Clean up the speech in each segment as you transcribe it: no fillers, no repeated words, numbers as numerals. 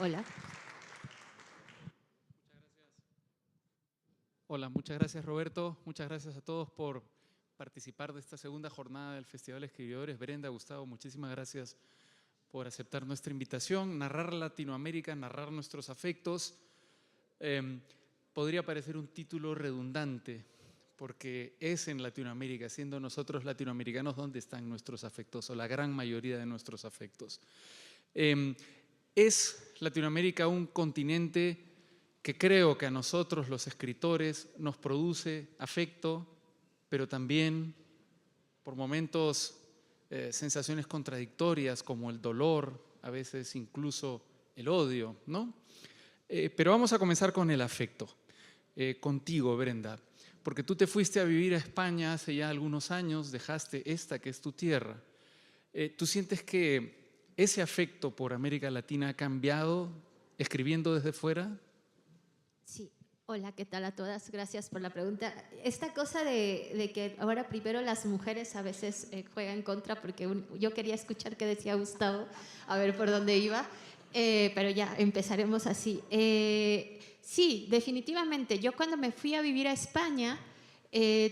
Hola. Hola, muchas gracias Roberto, muchas gracias a todos por participar de esta segunda jornada del Festival de Escribidores. Brenda, Gustavo, muchísimas gracias por aceptar nuestra invitación. Narrar Latinoamérica, narrar nuestros afectos. Podría parecer un título redundante, porque es en Latinoamérica, siendo nosotros latinoamericanos, donde están nuestros afectos, o la gran mayoría de nuestros afectos. Es Latinoamérica un continente que creo que a nosotros, los escritores, nos produce afecto, pero también, por momentos, sensaciones contradictorias como el dolor, a veces incluso el odio, ¿no? Pero vamos a comenzar con el afecto. Contigo, Brenda, porque tú te fuiste a vivir a España hace ya algunos años, dejaste esta que es tu tierra. ¿Tú sientes que ese afecto por América Latina ha cambiado escribiendo desde fuera? Sí, hola, ¿qué tal a todas? Gracias por la pregunta. Esta cosa de que ahora primero las mujeres a veces juegan en contra, porque yo quería escuchar qué decía Gustavo, a ver por dónde iba, pero ya empezaremos así. Sí, definitivamente. Yo cuando me fui a vivir a España,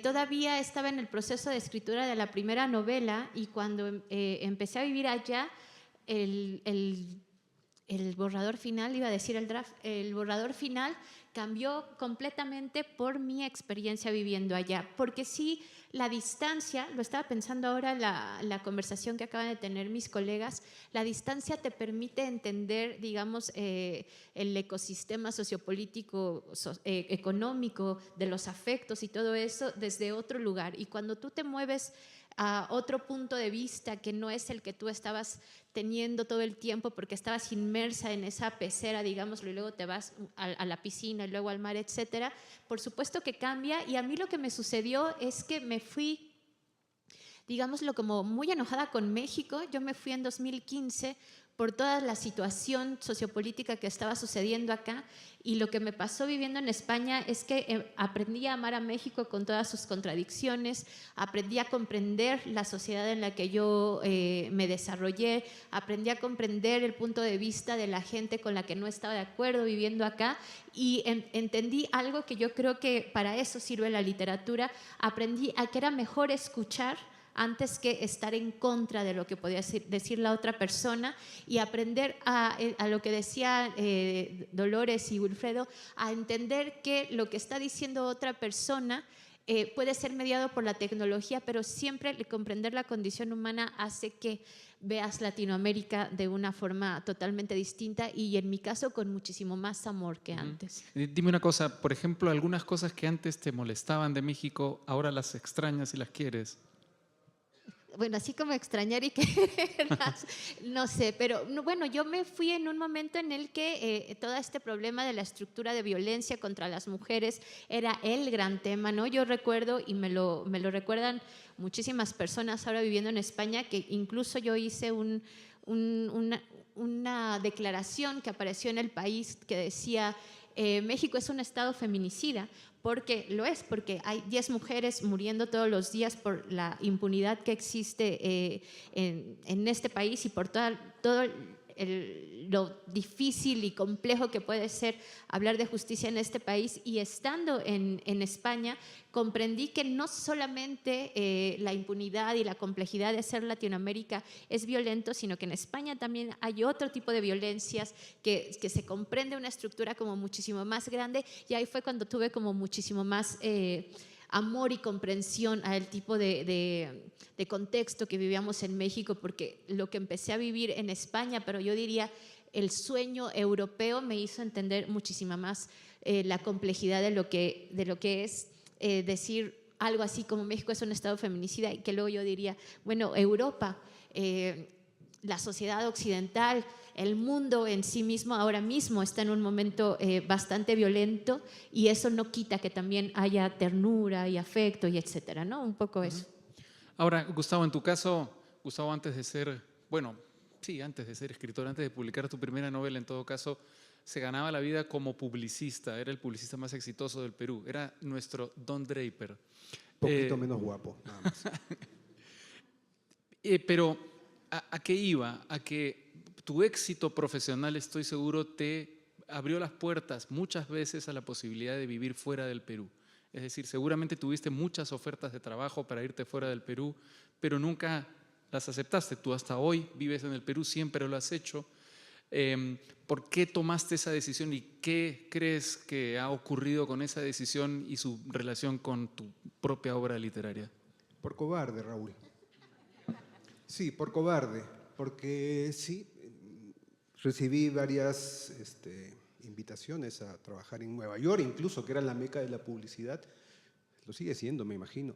todavía estaba en el proceso de escritura de la primera novela y cuando empecé a vivir allá, el borrador final, iba a decir el draft, el borrador final cambió completamente por mi experiencia viviendo allá, porque sí, la distancia, lo estaba pensando ahora la conversación que acaban de tener mis colegas, la distancia te permite entender, digamos, el ecosistema sociopolítico, económico, de los afectos y todo eso desde otro lugar. Y cuando tú te mueves a otro punto de vista que no es el que tú estabas teniendo todo el tiempo porque estabas inmersa en esa pecera, digámoslo, y luego te vas a la piscina y luego al mar, etcétera, por supuesto que cambia. Y a mí lo que me sucedió es que me fui, digámoslo, como muy enojada con México. Yo me fui en 2015 por toda la situación sociopolítica que estaba sucediendo acá, y lo que me pasó viviendo en España es que aprendí a amar a México con todas sus contradicciones, aprendí a comprender la sociedad en la que yo me desarrollé, aprendí a comprender el punto de vista de la gente con la que no estaba de acuerdo viviendo acá, y entendí algo que yo creo que para eso sirve la literatura. Aprendí a que era mejor escuchar antes que estar en contra de lo que podía decir la otra persona, y aprender a lo que decía Dolores y Wilfredo, a entender que lo que está diciendo otra persona puede ser mediado por la tecnología, pero siempre comprender la condición humana hace que veas Latinoamérica de una forma totalmente distinta, y en mi caso con muchísimo más amor que antes. Dime una cosa, por ejemplo, algunas cosas que antes te molestaban de México, ahora las extrañas y las quieres. Bueno, así como extrañar y quererlas, no sé, pero bueno, yo me fui en un momento en el que todo este problema de la estructura de violencia contra las mujeres era el gran tema, ¿no? Yo recuerdo, y me lo recuerdan muchísimas personas ahora viviendo en España, que incluso yo hice una declaración que apareció en El País que decía: México es un estado feminicida, porque lo es, porque hay 10 mujeres muriendo todos los días por la impunidad que existe en este país, y por todo lo difícil y complejo que puede ser hablar de justicia en este país. Y estando en España, comprendí que no solamente la impunidad y la complejidad de ser Latinoamérica es violento, sino que en España también hay otro tipo de violencias, que se comprende una estructura como muchísimo más grande, y ahí fue cuando tuve como muchísimo más amor y comprensión al tipo de contexto que vivíamos en México, porque lo que empecé a vivir en España, pero yo diría el sueño europeo, me hizo entender muchísima más la complejidad de lo que es decir algo así como México es un estado feminicida, y que luego yo diría, bueno, Europa, la sociedad occidental, el mundo en sí mismo ahora mismo está en un momento bastante violento, y eso no quita que también haya ternura y afecto y etcétera, ¿no? Un poco eso. Ahora, Gustavo, en tu caso, Gustavo, antes de ser, bueno, sí, antes de ser escritor, antes de publicar tu primera novela, en todo caso, se ganaba la vida como publicista, era el publicista más exitoso del Perú, era nuestro Don Draper. Poquito menos guapo, nada más. Pero, ¿a qué iba? A que tu éxito profesional, estoy seguro, te abrió las puertas muchas veces a la posibilidad de vivir fuera del Perú. Es decir, seguramente tuviste muchas ofertas de trabajo para irte fuera del Perú, pero nunca las aceptaste. Tú hasta hoy vives en el Perú, siempre lo has hecho. ¿Por qué tomaste esa decisión y qué crees que ha ocurrido con esa decisión y su relación con tu propia obra literaria? Por cobarde, Raúl. Sí, por cobarde, porque sí, recibí varias invitaciones a trabajar en Nueva York, incluso, que era la meca de la publicidad. Lo sigue siendo, me imagino.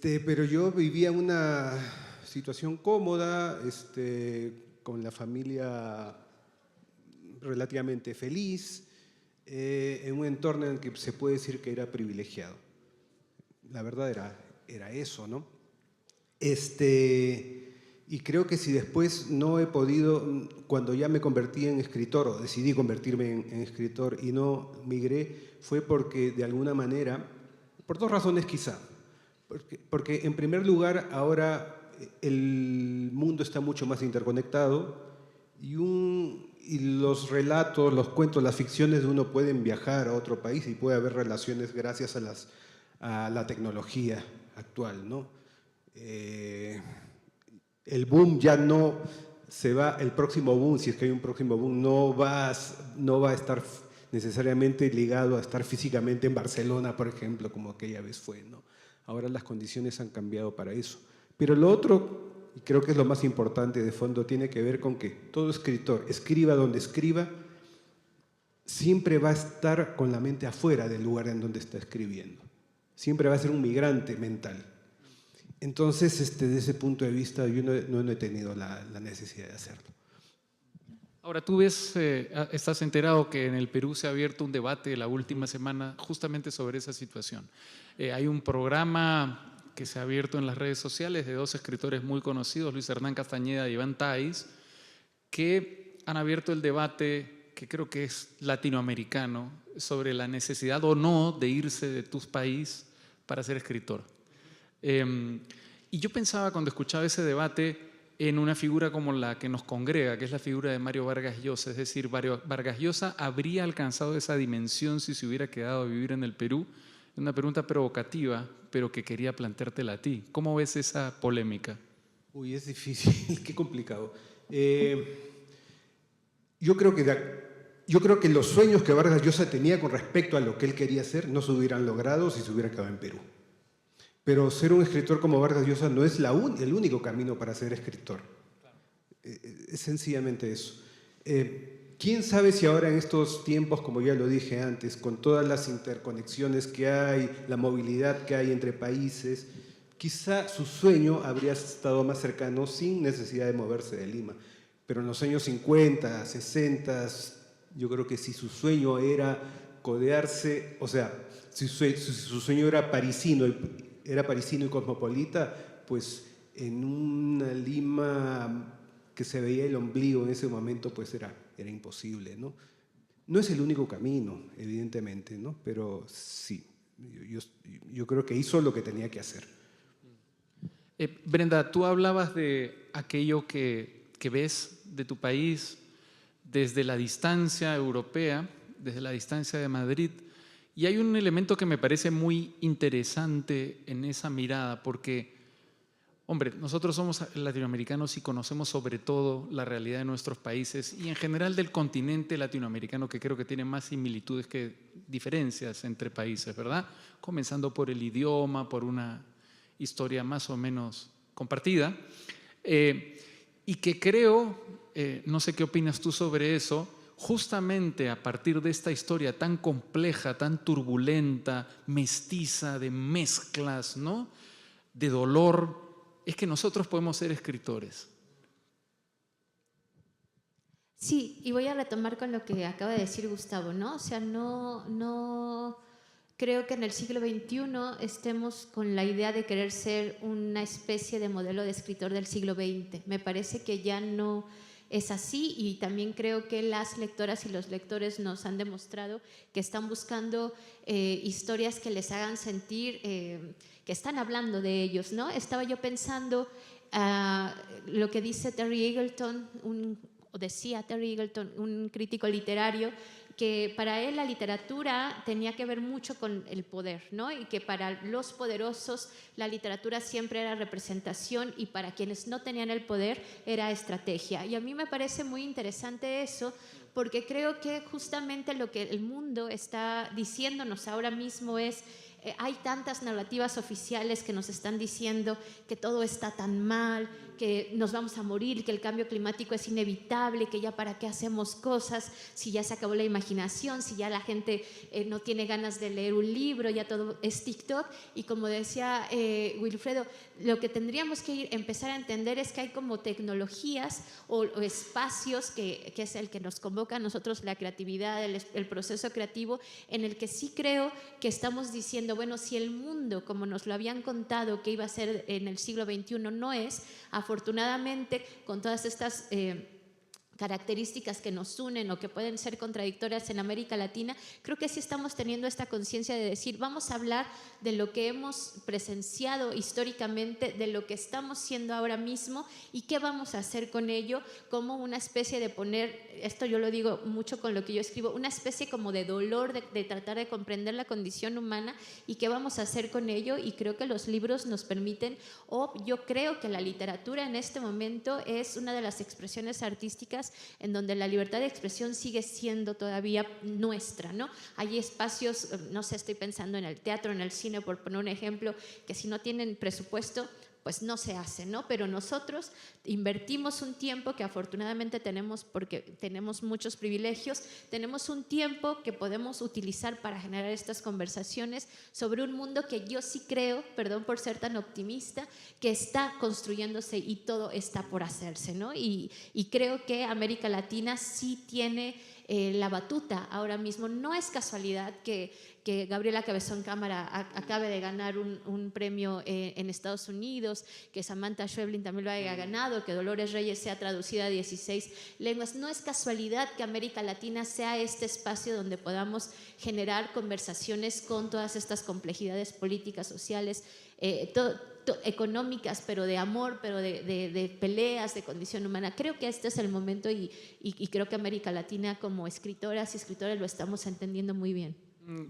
Pero yo vivía una situación cómoda, con la familia relativamente feliz, en un entorno en el que se puede decir que era privilegiado. La verdad era eso, ¿no? Y creo que si después no he podido, cuando ya me convertí en escritor, o decidí convertirme en escritor y no migré, fue porque de alguna manera, por dos razones quizá. Porque en primer lugar, ahora el mundo está mucho más interconectado y los relatos, los cuentos, las ficciones de uno pueden viajar a otro país y puede haber relaciones gracias a la tecnología actual, ¿no? El boom ya no se va, el próximo boom, si es que hay un próximo boom, no va a estar necesariamente ligado a estar físicamente en Barcelona, por ejemplo, como aquella vez fue, ¿no? Ahora las condiciones han cambiado para eso. Pero lo otro, y creo que es lo más importante de fondo, tiene que ver con que todo escritor, escriba donde escriba, siempre va a estar con la mente afuera del lugar en donde está escribiendo. Siempre va a ser un migrante mental. Entonces, desde ese punto de vista, yo no he tenido la necesidad de hacerlo. Ahora, tú ves, estás enterado que en el Perú se ha abierto un debate la última semana justamente sobre esa situación. Hay un programa que se ha abierto en las redes sociales de dos escritores muy conocidos, Luis Hernán Castañeda y Iván Tais, que han abierto el debate, que creo que es latinoamericano, sobre la necesidad o no de irse de tu país para ser escritor. Y yo pensaba cuando escuchaba ese debate en una figura como la que nos congrega, que es la figura de Mario Vargas Llosa. Es decir, Vargas Llosa habría alcanzado esa dimensión si se hubiera quedado a vivir en el Perú. Una pregunta provocativa, pero que quería planteártela a ti. ¿Cómo ves esa polémica? Uy, es difícil, qué complicado. Yo creo que los sueños que Vargas Llosa tenía con respecto a lo que él quería hacer no se hubieran logrado si se hubiera quedado en Perú. Pero ser un escritor como Vargas Llosa no es el único camino para ser escritor. Es sencillamente eso. ¿Quién sabe si ahora en estos tiempos, como ya lo dije antes, con todas las interconexiones que hay, la movilidad que hay entre países, quizá su sueño habría estado más cercano sin necesidad de moverse de Lima. Pero en los años 50, 60, yo creo que si su sueño era codearse, o sea, si su sueño era parisino y cosmopolita, pues en una Lima que se veía el ombligo en ese momento, pues era imposible, ¿no? No es el único camino, evidentemente, ¿no? Pero sí, yo creo que hizo lo que tenía que hacer. Brenda, tú hablabas de aquello que ves de tu país desde la distancia europea, desde la distancia de Madrid, y hay un elemento que me parece muy interesante en esa mirada, porque, hombre, nosotros somos latinoamericanos y conocemos sobre todo la realidad de nuestros países y en general del continente latinoamericano, que creo que tiene más similitudes que diferencias entre países, ¿verdad? Comenzando por el idioma, por una historia más o menos compartida, y que creo, no sé qué opinas tú sobre eso, justamente a partir de esta historia tan compleja, tan turbulenta, mestiza, de mezclas, ¿no?, de dolor, es que nosotros podemos ser escritores. Sí, y voy a retomar con lo que acaba de decir Gustavo, ¿no? O sea, no creo que en el siglo XXI estemos con la idea de querer ser una especie de modelo de escritor del siglo XX. Me parece que ya no es así, y también creo que las lectoras y los lectores nos han demostrado que están buscando historias que les hagan sentir que están hablando de ellos, ¿no? Estaba yo pensando lo que dice Terry Eagleton, o decía Terry Eagleton, un crítico literario, que para él la literatura tenía que ver mucho con el poder, ¿no? Y que para los poderosos la literatura siempre era representación y para quienes no tenían el poder era estrategia. Y a mí me parece muy interesante eso, porque creo que justamente lo que el mundo está diciéndonos ahora mismo es: hay tantas narrativas oficiales que nos están diciendo que todo está tan mal, que nos vamos a morir, que el cambio climático es inevitable, que ya para qué hacemos cosas, si ya se acabó la imaginación, si ya la gente no tiene ganas de leer un libro, ya todo es TikTok. Y como decía Wilfredo, lo que tendríamos que empezar a entender es que hay como tecnologías o espacios que es el que nos convoca a nosotros, la creatividad, el proceso creativo, en el que sí creo que estamos diciendo, bueno, si el mundo, como nos lo habían contado que iba a ser en el siglo XXI, no es, afortunadamente, con todas estas características que nos unen o que pueden ser contradictorias en América Latina, creo que sí estamos teniendo esta conciencia de decir, vamos a hablar de lo que hemos presenciado históricamente, de lo que estamos siendo ahora mismo y qué vamos a hacer con ello, como una especie de poner, esto yo lo digo mucho con lo que yo escribo, una especie como de dolor de tratar de comprender la condición humana y qué vamos a hacer con ello. Y creo que los libros nos permiten, o yo creo que la literatura en este momento es una de las expresiones artísticas en donde la libertad de expresión sigue siendo todavía nuestra, ¿no? Hay espacios, no sé, estoy pensando en el teatro, en el cine, por poner un ejemplo, que si no tienen presupuesto, pues no se hace, ¿no? Pero nosotros invertimos un tiempo que afortunadamente tenemos, porque tenemos muchos privilegios, tenemos un tiempo que podemos utilizar para generar estas conversaciones sobre un mundo que yo sí creo, perdón por ser tan optimista, que está construyéndose y todo está por hacerse, ¿no? Y creo que América Latina sí tiene la batuta ahora mismo. No es casualidad que Gabriela Cabezón Cámara acabe de ganar un premio en Estados Unidos, que Samantha Schweblin también lo haya ganado, que Dolores Reyes sea traducida a 16 lenguas. No es casualidad que América Latina sea este espacio donde podamos generar conversaciones con todas estas complejidades políticas, sociales, económicas, pero de amor, pero de peleas, de condición humana. Creo que este es el momento y creo que América Latina, como escritoras y escritores, lo estamos entendiendo muy bien.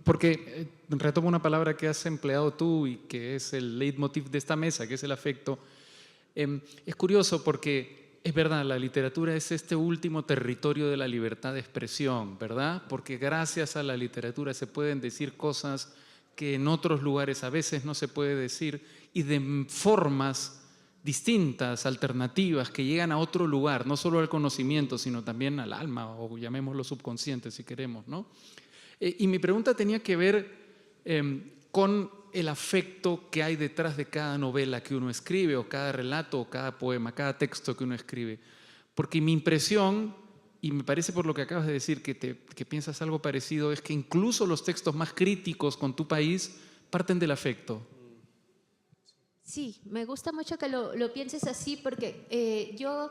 Porque retomo una palabra que has empleado tú y que es el leitmotiv de esta mesa, que es el afecto. Es curioso porque es verdad, la literatura es este último territorio de la libertad de expresión, ¿verdad? Porque gracias a la literatura se pueden decir cosas que en otros lugares a veces no se puede decir, y de formas distintas, alternativas, que llegan a otro lugar, no solo al conocimiento, sino también al alma, o llamémoslo subconsciente si queremos, ¿no? Y mi pregunta tenía que ver con el afecto que hay detrás de cada novela que uno escribe, o cada relato, o cada poema, cada texto que uno escribe. Porque mi impresión, y me parece por lo que acabas de decir que piensas algo parecido, es que incluso los textos más críticos con tu país parten del afecto. Sí, me gusta mucho que lo pienses así, porque yo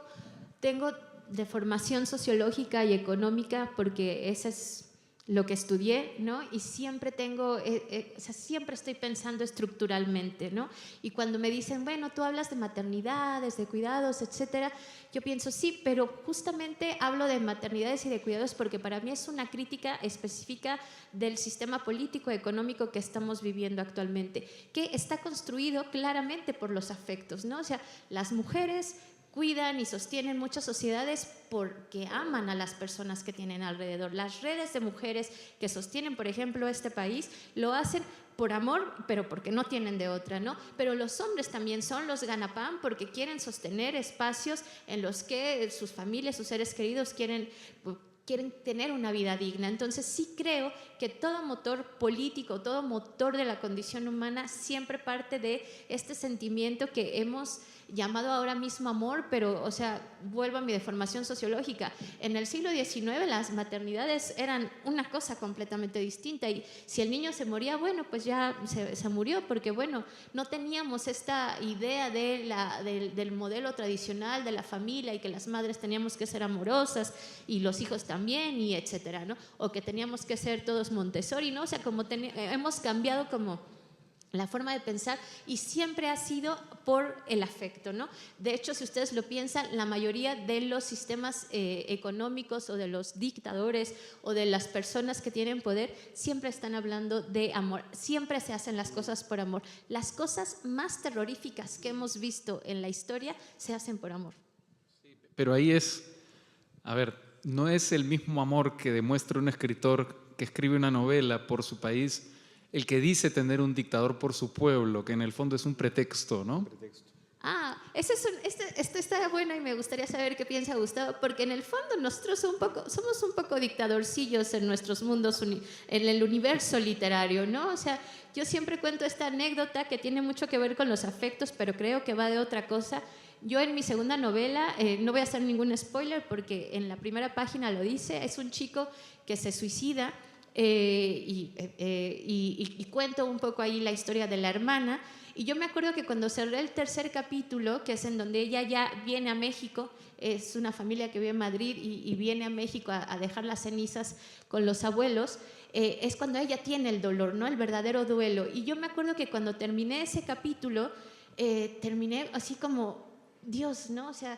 tengo de formación sociológica y económica, porque ese es lo que estudié, ¿no? Y siempre tengo, o sea, siempre estoy pensando estructuralmente, ¿no? Y cuando me dicen, bueno, tú hablas de maternidades, de cuidados, etcétera, yo pienso, sí, pero justamente hablo de maternidades y de cuidados porque para mí es una crítica específica del sistema político económico que estamos viviendo actualmente, que está construido claramente por los afectos, ¿no? O sea, las mujeres cuidan y sostienen muchas sociedades porque aman a las personas que tienen alrededor. Las redes de mujeres que sostienen, por ejemplo, este país, lo hacen por amor, pero porque no tienen de otra, ¿no? Pero los hombres también son los ganapán porque quieren sostener espacios en los que sus familias, sus seres queridos quieren tener una vida digna. Entonces sí creo que todo motor político, todo motor de la condición humana siempre parte de este sentimiento que hemos llamado ahora mismo amor, pero, o sea, vuelvo a mi deformación sociológica. En el siglo XIX las maternidades eran una cosa completamente distinta y si el niño se moría, bueno, pues ya se murió, porque, bueno, no teníamos esta idea del modelo tradicional de la familia y que las madres teníamos que ser amorosas y los hijos también y etcétera, ¿no? O que teníamos que ser todos Montessori, ¿no? O sea, como hemos cambiado como la forma de pensar, y siempre ha sido por el afecto, ¿no? De hecho, si ustedes lo piensan, la mayoría de los sistemas económicos o de los dictadores o de las personas que tienen poder siempre están hablando de amor, siempre se hacen las cosas por amor. Las cosas más terroríficas que hemos visto en la historia se hacen por amor. Pero ahí es, a ver, no es el mismo amor que demuestra un escritor que escribe una novela por su país, el que dice tener un dictador por su pueblo, que en el fondo es un pretexto, ¿no? Este está bueno y me gustaría saber qué piensa Gustavo, porque en el fondo nosotros somos un poco dictadorcillos en nuestros mundos, en el universo literario, ¿no? O sea, yo siempre cuento esta anécdota que tiene mucho que ver con los afectos, pero creo que va de otra cosa. Yo en mi segunda novela, no voy a hacer ningún spoiler porque en la primera página lo dice, es un chico que se suicida, y cuento un poco ahí la historia de la hermana. Y yo me acuerdo que cuando cerré el tercer capítulo, que es en donde ella ya viene a México, es una familia que vive en Madrid y viene a México a dejar las cenizas con los abuelos, es cuando ella tiene el dolor, ¿no? El verdadero duelo. Y yo me acuerdo que cuando terminé ese capítulo, terminé así como, Dios, ¿no? O sea,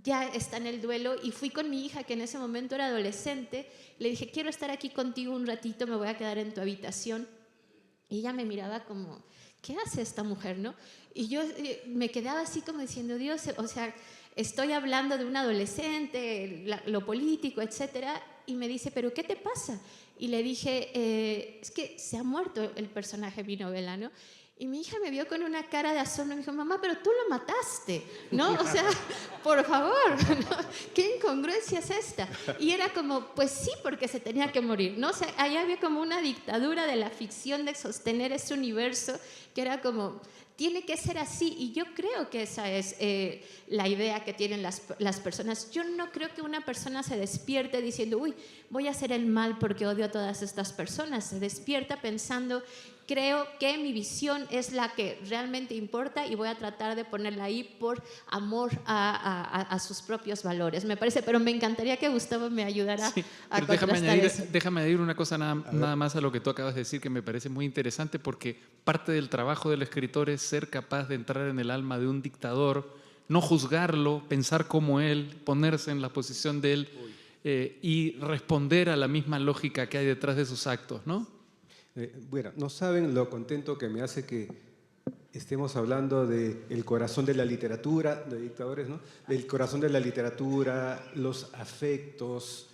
ya está en el duelo, y fui con mi hija, que en ese momento era adolescente, le dije, quiero estar aquí contigo un ratito, me voy a quedar en tu habitación. Y ella me miraba como, ¿qué hace esta mujer, no? Y yo me quedaba así como diciendo, Dios, o sea, estoy hablando de un adolescente, lo político, etcétera, y me dice, ¿pero qué te pasa? Y le dije, es que se ha muerto el personaje de mi novela, ¿no? Y mi hija me vio con una cara de asombro y me dijo, mamá, pero tú lo mataste, ¿no? O sea, por favor, ¿no? ¿Qué incongruencia es esta? Y era como, pues sí, porque se tenía que morir, ¿no? O sea, ahí había como una dictadura de la ficción de sostener ese universo que era como, tiene que ser así. Y yo creo que esa es la idea que tienen las personas. Yo no creo que una persona se despierte diciendo, uy, voy a hacer el mal porque odio a todas estas personas. Se despierta pensando, creo que mi visión es la que realmente importa y voy a tratar de ponerla ahí por amor a sus propios valores. Me parece, pero me encantaría que Gustavo me ayudara a contrastar eso. Déjame añadir una cosa nada más a lo que tú acabas de decir, que me parece muy interesante, porque parte del trabajo del escritor es ser capaz de entrar en el alma de un dictador, no juzgarlo, pensar como él, ponerse en la posición de él y responder a la misma lógica que hay detrás de sus actos, ¿no? Bueno, no saben lo contento que me hace que estemos hablando del corazón de la literatura, de dictadores, ¿no? Del corazón de la literatura, los afectos.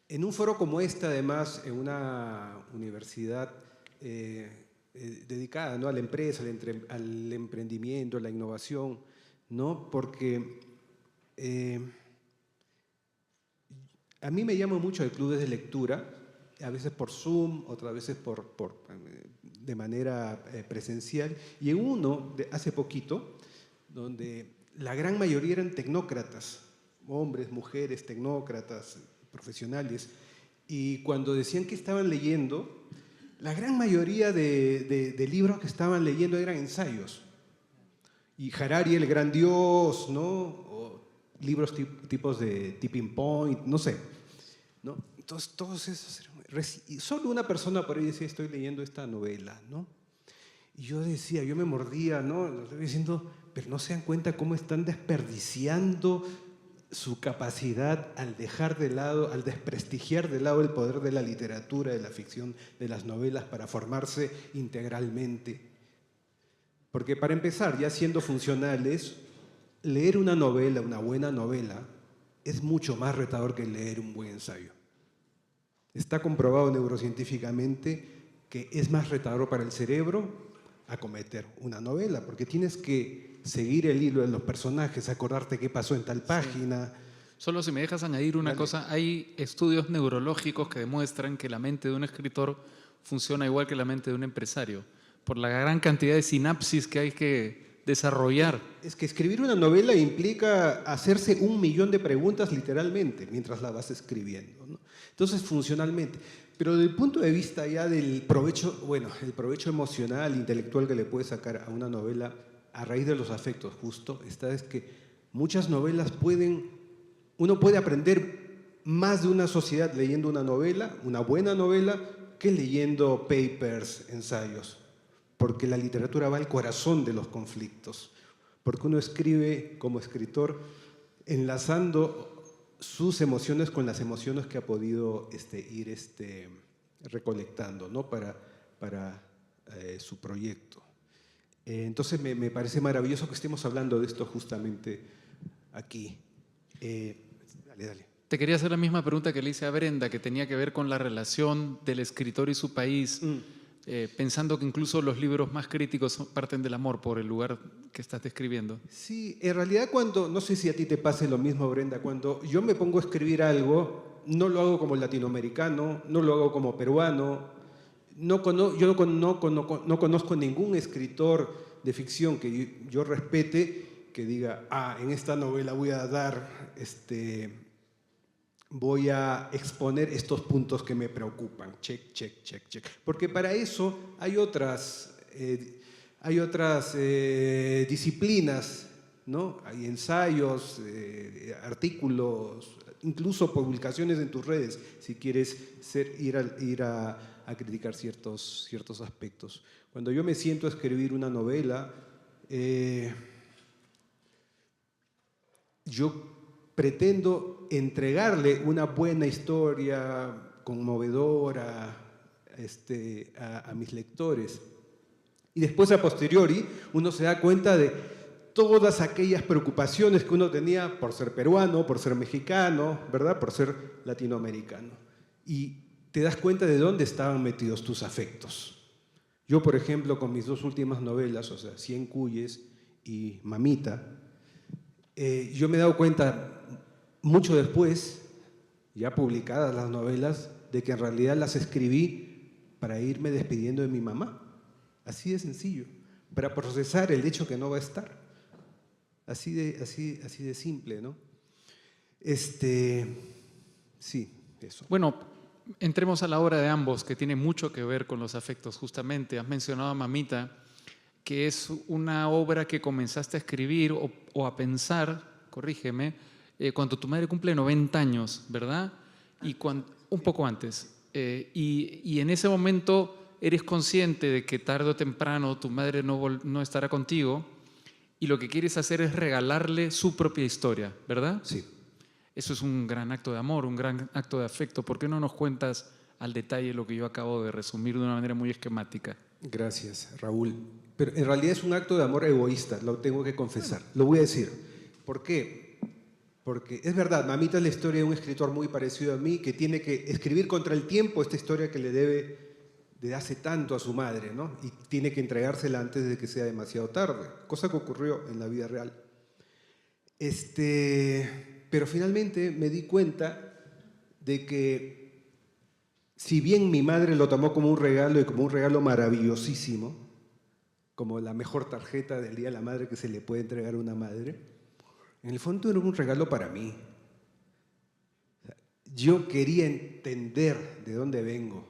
En un foro como este, además, en una universidad dedicada, ¿no? A la empresa, al emprendimiento, a la innovación, ¿no? Porque a mí me llama mucho el club de lectura, a veces por Zoom, otras veces de manera presencial, y en uno de hace poquito, donde la gran mayoría eran tecnócratas, hombres, mujeres, tecnócratas, profesionales, y cuando decían que estaban leyendo, la gran mayoría de libros que estaban leyendo eran ensayos, y Harari, el gran dios, ¿no? O libros tipos de Tipping Point, no sé, ¿no? Entonces, todos esos eran. Y solo una persona por ahí decía, estoy leyendo esta novela, ¿no? Y yo decía, yo me mordía, ¿no? Lo estoy diciendo, pero no se dan cuenta cómo están desperdiciando su capacidad al dejar de lado, al desprestigiar de lado el poder de la literatura, de la ficción, de las novelas para formarse integralmente. Porque para empezar, ya siendo funcionales, leer una novela, una buena novela, es mucho más retador que leer un buen ensayo. Está comprobado neurocientíficamente que es más retador para el cerebro acometer una novela, porque tienes que seguir el hilo de los personajes, acordarte qué pasó en tal página. Sí. Solo si me dejas añadir una cosa, hay estudios neurológicos que demuestran que la mente de un escritor funciona igual que la mente de un empresario, por la gran cantidad de sinapsis que hay que desarrollar. Es que escribir una novela implica hacerse 1.000.000 de preguntas literalmente mientras la vas escribiendo, ¿no? Entonces, funcionalmente. Pero desde el punto de vista ya del provecho, bueno, el provecho emocional, intelectual que le puedes sacar a una novela a raíz de los afectos, justo, esta es que muchas novelas uno puede aprender más de una sociedad leyendo una novela, una buena novela, que leyendo papers, ensayos. porque la literatura va al corazón de los conflictos, porque uno escribe como escritor enlazando sus emociones con las emociones que ha podido ir recolectando, ¿no? para su proyecto. Entonces me parece maravilloso que estemos hablando de esto justamente aquí. Dale. Te quería hacer la misma pregunta que le hice a Brenda, que tenía que ver con la relación del escritor y su país, pensando que incluso los libros más críticos parten del amor por el lugar que estás describiendo. Sí, en realidad no sé si a ti te pase lo mismo, Brenda, cuando yo me pongo a escribir algo, no lo hago como latinoamericano, no lo hago como peruano, yo no conozco ningún escritor de ficción que yo respete que diga, en esta novela voy a exponer estos puntos que me preocupan. Check, check, check, check. Porque para eso hay otras disciplinas, ¿no? Hay ensayos, artículos, incluso publicaciones en tus redes, si quieres ir a criticar ciertos aspectos. Cuando yo me siento a escribir una novela, yo pretendo entregarle una buena historia conmovedora a mis lectores. Y después, a posteriori, uno se da cuenta de todas aquellas preocupaciones que uno tenía por ser peruano, por ser mexicano, ¿verdad? Por ser latinoamericano. Y te das cuenta de dónde estaban metidos tus afectos. Yo, por ejemplo, con mis dos últimas novelas, o sea, 100 Cuyes y Mamita, yo me he dado cuenta mucho después, ya publicadas las novelas, de que en realidad las escribí para irme despidiendo de mi mamá. Así de sencillo, para procesar el hecho que no va a estar. Así de simple, ¿no? Sí, eso. Bueno, entremos a la obra de ambos, que tiene mucho que ver con los afectos, justamente. Has mencionado a Mamita, que es una obra que comenzaste a escribir o a pensar, corrígeme, cuando tu madre cumple 90 años, ¿verdad? Un poco antes. Y en ese momento eres consciente de que tarde o temprano tu madre no estará contigo y lo que quieres hacer es regalarle su propia historia, ¿verdad? Sí. Eso es un gran acto de amor, un gran acto de afecto. ¿Por qué no nos cuentas al detalle lo que yo acabo de resumir de una manera muy esquemática? Gracias, Raúl. Pero en realidad es un acto de amor egoísta, lo tengo que confesar. Lo voy a decir. ¿Por qué? Porque es verdad, Mamita es la historia de un escritor muy parecido a mí que tiene que escribir contra el tiempo esta historia que le debe de hace tanto a su madre, ¿no? Y tiene que entregársela antes de que sea demasiado tarde, cosa que ocurrió en la vida real. Pero finalmente me di cuenta de que si bien mi madre lo tomó como un regalo y como un regalo maravillosísimo, como la mejor tarjeta del Día de la Madre que se le puede entregar a una madre, en el fondo era un regalo para mí. Yo quería entender de dónde vengo,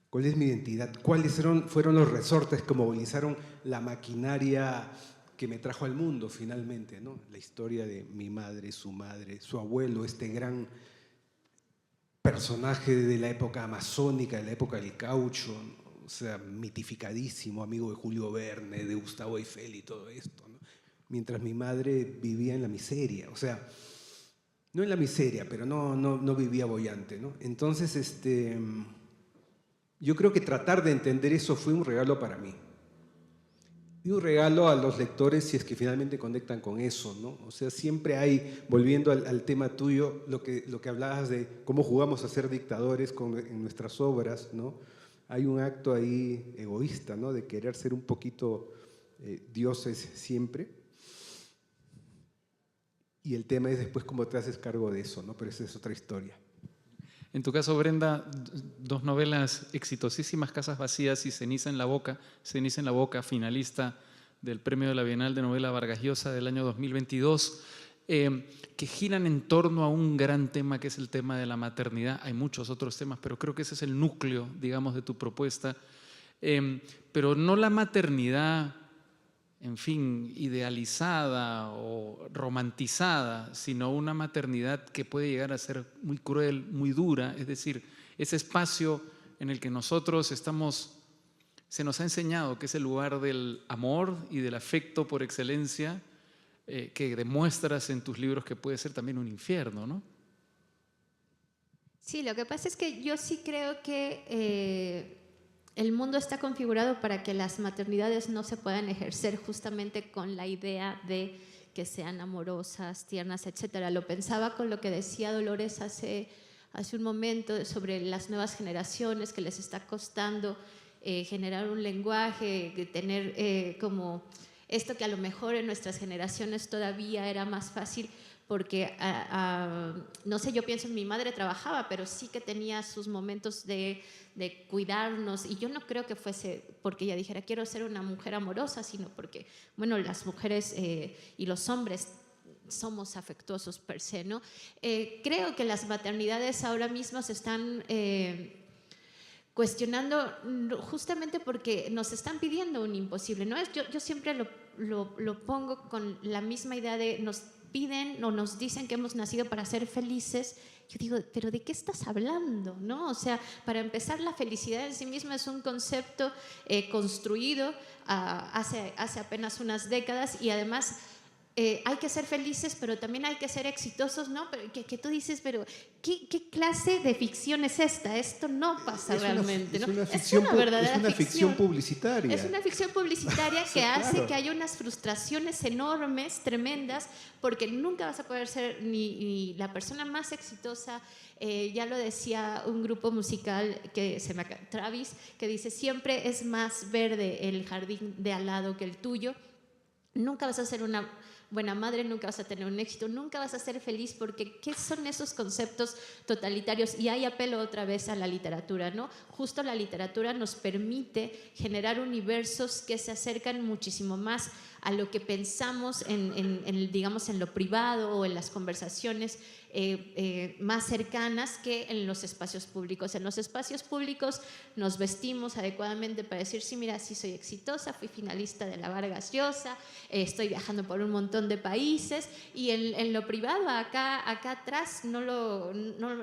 cuál es mi identidad, cuáles fueron los resortes que movilizaron la maquinaria que me trajo al mundo finalmente, ¿no? La historia de mi madre, su abuelo, este gran personaje de la época amazónica, de la época del caucho, o sea, mitificadísimo, amigo de Julio Verne, de Gustavo Eiffel y todo esto, ¿no? Mientras mi madre vivía en la miseria, o sea, no en la miseria, pero no vivía boyante, ¿no? Entonces, yo creo que tratar de entender eso fue un regalo para mí. Y un regalo a los lectores si es que finalmente conectan con eso, ¿no? O sea, siempre hay, volviendo al tema tuyo, lo que hablabas de cómo jugamos a ser dictadores en nuestras obras, ¿no? Hay un acto ahí egoísta, ¿no? De querer ser un poquito dioses siempre. Y el tema es después cómo te haces cargo de eso, ¿no? Pero esa es otra historia. En tu caso, Brenda, dos novelas exitosísimas, Casas Vacías y Ceniza en la Boca, finalista del Premio de la Bienal de Novela Vargas Llosa del año 2022, que giran en torno a un gran tema que es el tema de la maternidad. Hay muchos otros temas, pero creo que ese es el núcleo, digamos, de tu propuesta. Pero no la maternidad, en fin, idealizada o romantizada, sino una maternidad que puede llegar a ser muy cruel, muy dura, es decir, ese espacio en el que nosotros estamos se nos ha enseñado que es el lugar del amor y del afecto por excelencia, que demuestras en tus libros que puede ser también un infierno, ¿no? Sí, lo que pasa es que yo sí creo que el mundo está configurado para que las maternidades no se puedan ejercer justamente con la idea de que sean amorosas, tiernas, etcétera. Lo pensaba con lo que decía Dolores hace un momento sobre las nuevas generaciones que les está costando generar un lenguaje, tener como esto que a lo mejor en nuestras generaciones todavía era más fácil porque, no sé, yo pienso en mi madre trabajaba, pero sí que tenía sus momentos de cuidarnos, y yo no creo que fuese porque ella dijera quiero ser una mujer amorosa, sino porque, bueno, las mujeres y los hombres somos afectuosos per se, ¿no? Creo que las maternidades ahora mismo se están cuestionando justamente porque nos están pidiendo un imposible, ¿no? Yo siempre lo pongo con la misma idea de nos piden o nos dicen que hemos nacido para ser felices. Yo digo, ¿pero de qué estás hablando? ¿No? O sea, para empezar, la felicidad en sí misma es un concepto construido hace apenas unas décadas, y además hay que ser felices, pero también hay que ser exitosos, ¿no? Pero que tú dices, pero ¿qué clase de ficción es esta? Esto no pasa realmente, ¿no? Es una verdadera ficción publicitaria. Es una ficción publicitaria que hace que haya unas frustraciones enormes, tremendas, porque nunca vas a poder ser ni la persona más exitosa. Ya lo decía un grupo musical Travis, que dice, siempre es más verde el jardín de al lado que el tuyo. Nunca vas a ser una buena madre, nunca vas a tener un éxito, nunca vas a ser feliz, porque ¿qué son esos conceptos totalitarios? Y ahí apelo otra vez a la literatura, ¿no? Justo la literatura nos permite generar universos que se acercan muchísimo más a lo que pensamos digamos, en lo privado o en las conversaciones más cercanas que en los espacios públicos. En los espacios públicos nos vestimos adecuadamente para decir, sí, mira, sí soy exitosa, fui finalista de la Vargas Llosa, estoy viajando por un montón de países, y en lo privado, acá atrás, no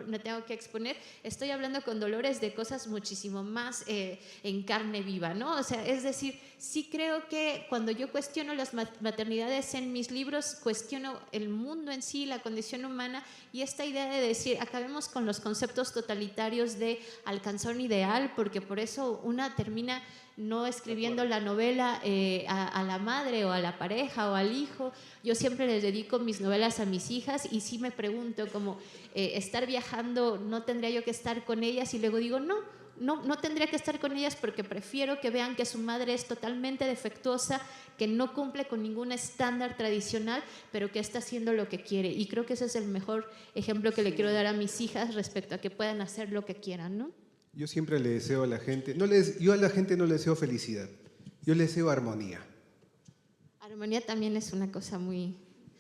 me tengo que exponer, estoy hablando con Dolores de cosas muchísimo más en carne viva, ¿no? O sea, es decir, sí creo que cuando yo cuestiono las maternidades en mis libros, cuestiono el mundo en sí, la condición humana, y esta idea de decir, acabemos con los conceptos totalitarios de alcanzar un ideal, porque por eso una termina no escribiendo la novela a la madre o a la pareja o al hijo. Yo siempre les dedico mis novelas a mis hijas, y sí me pregunto como estar viajando, ¿no tendría yo que estar con ellas? Y luego digo, no tendría que estar con ellas, porque prefiero que vean que su madre es totalmente defectuosa, que no cumple con ningún estándar tradicional, pero que está haciendo lo que quiere. Y creo que ese es el mejor ejemplo que le quiero dar a mis hijas respecto a que puedan hacer lo que quieran, ¿no? Yo siempre le deseo a la gente, yo a la gente no le deseo felicidad, yo le deseo armonía. Armonía también es una cosa muy...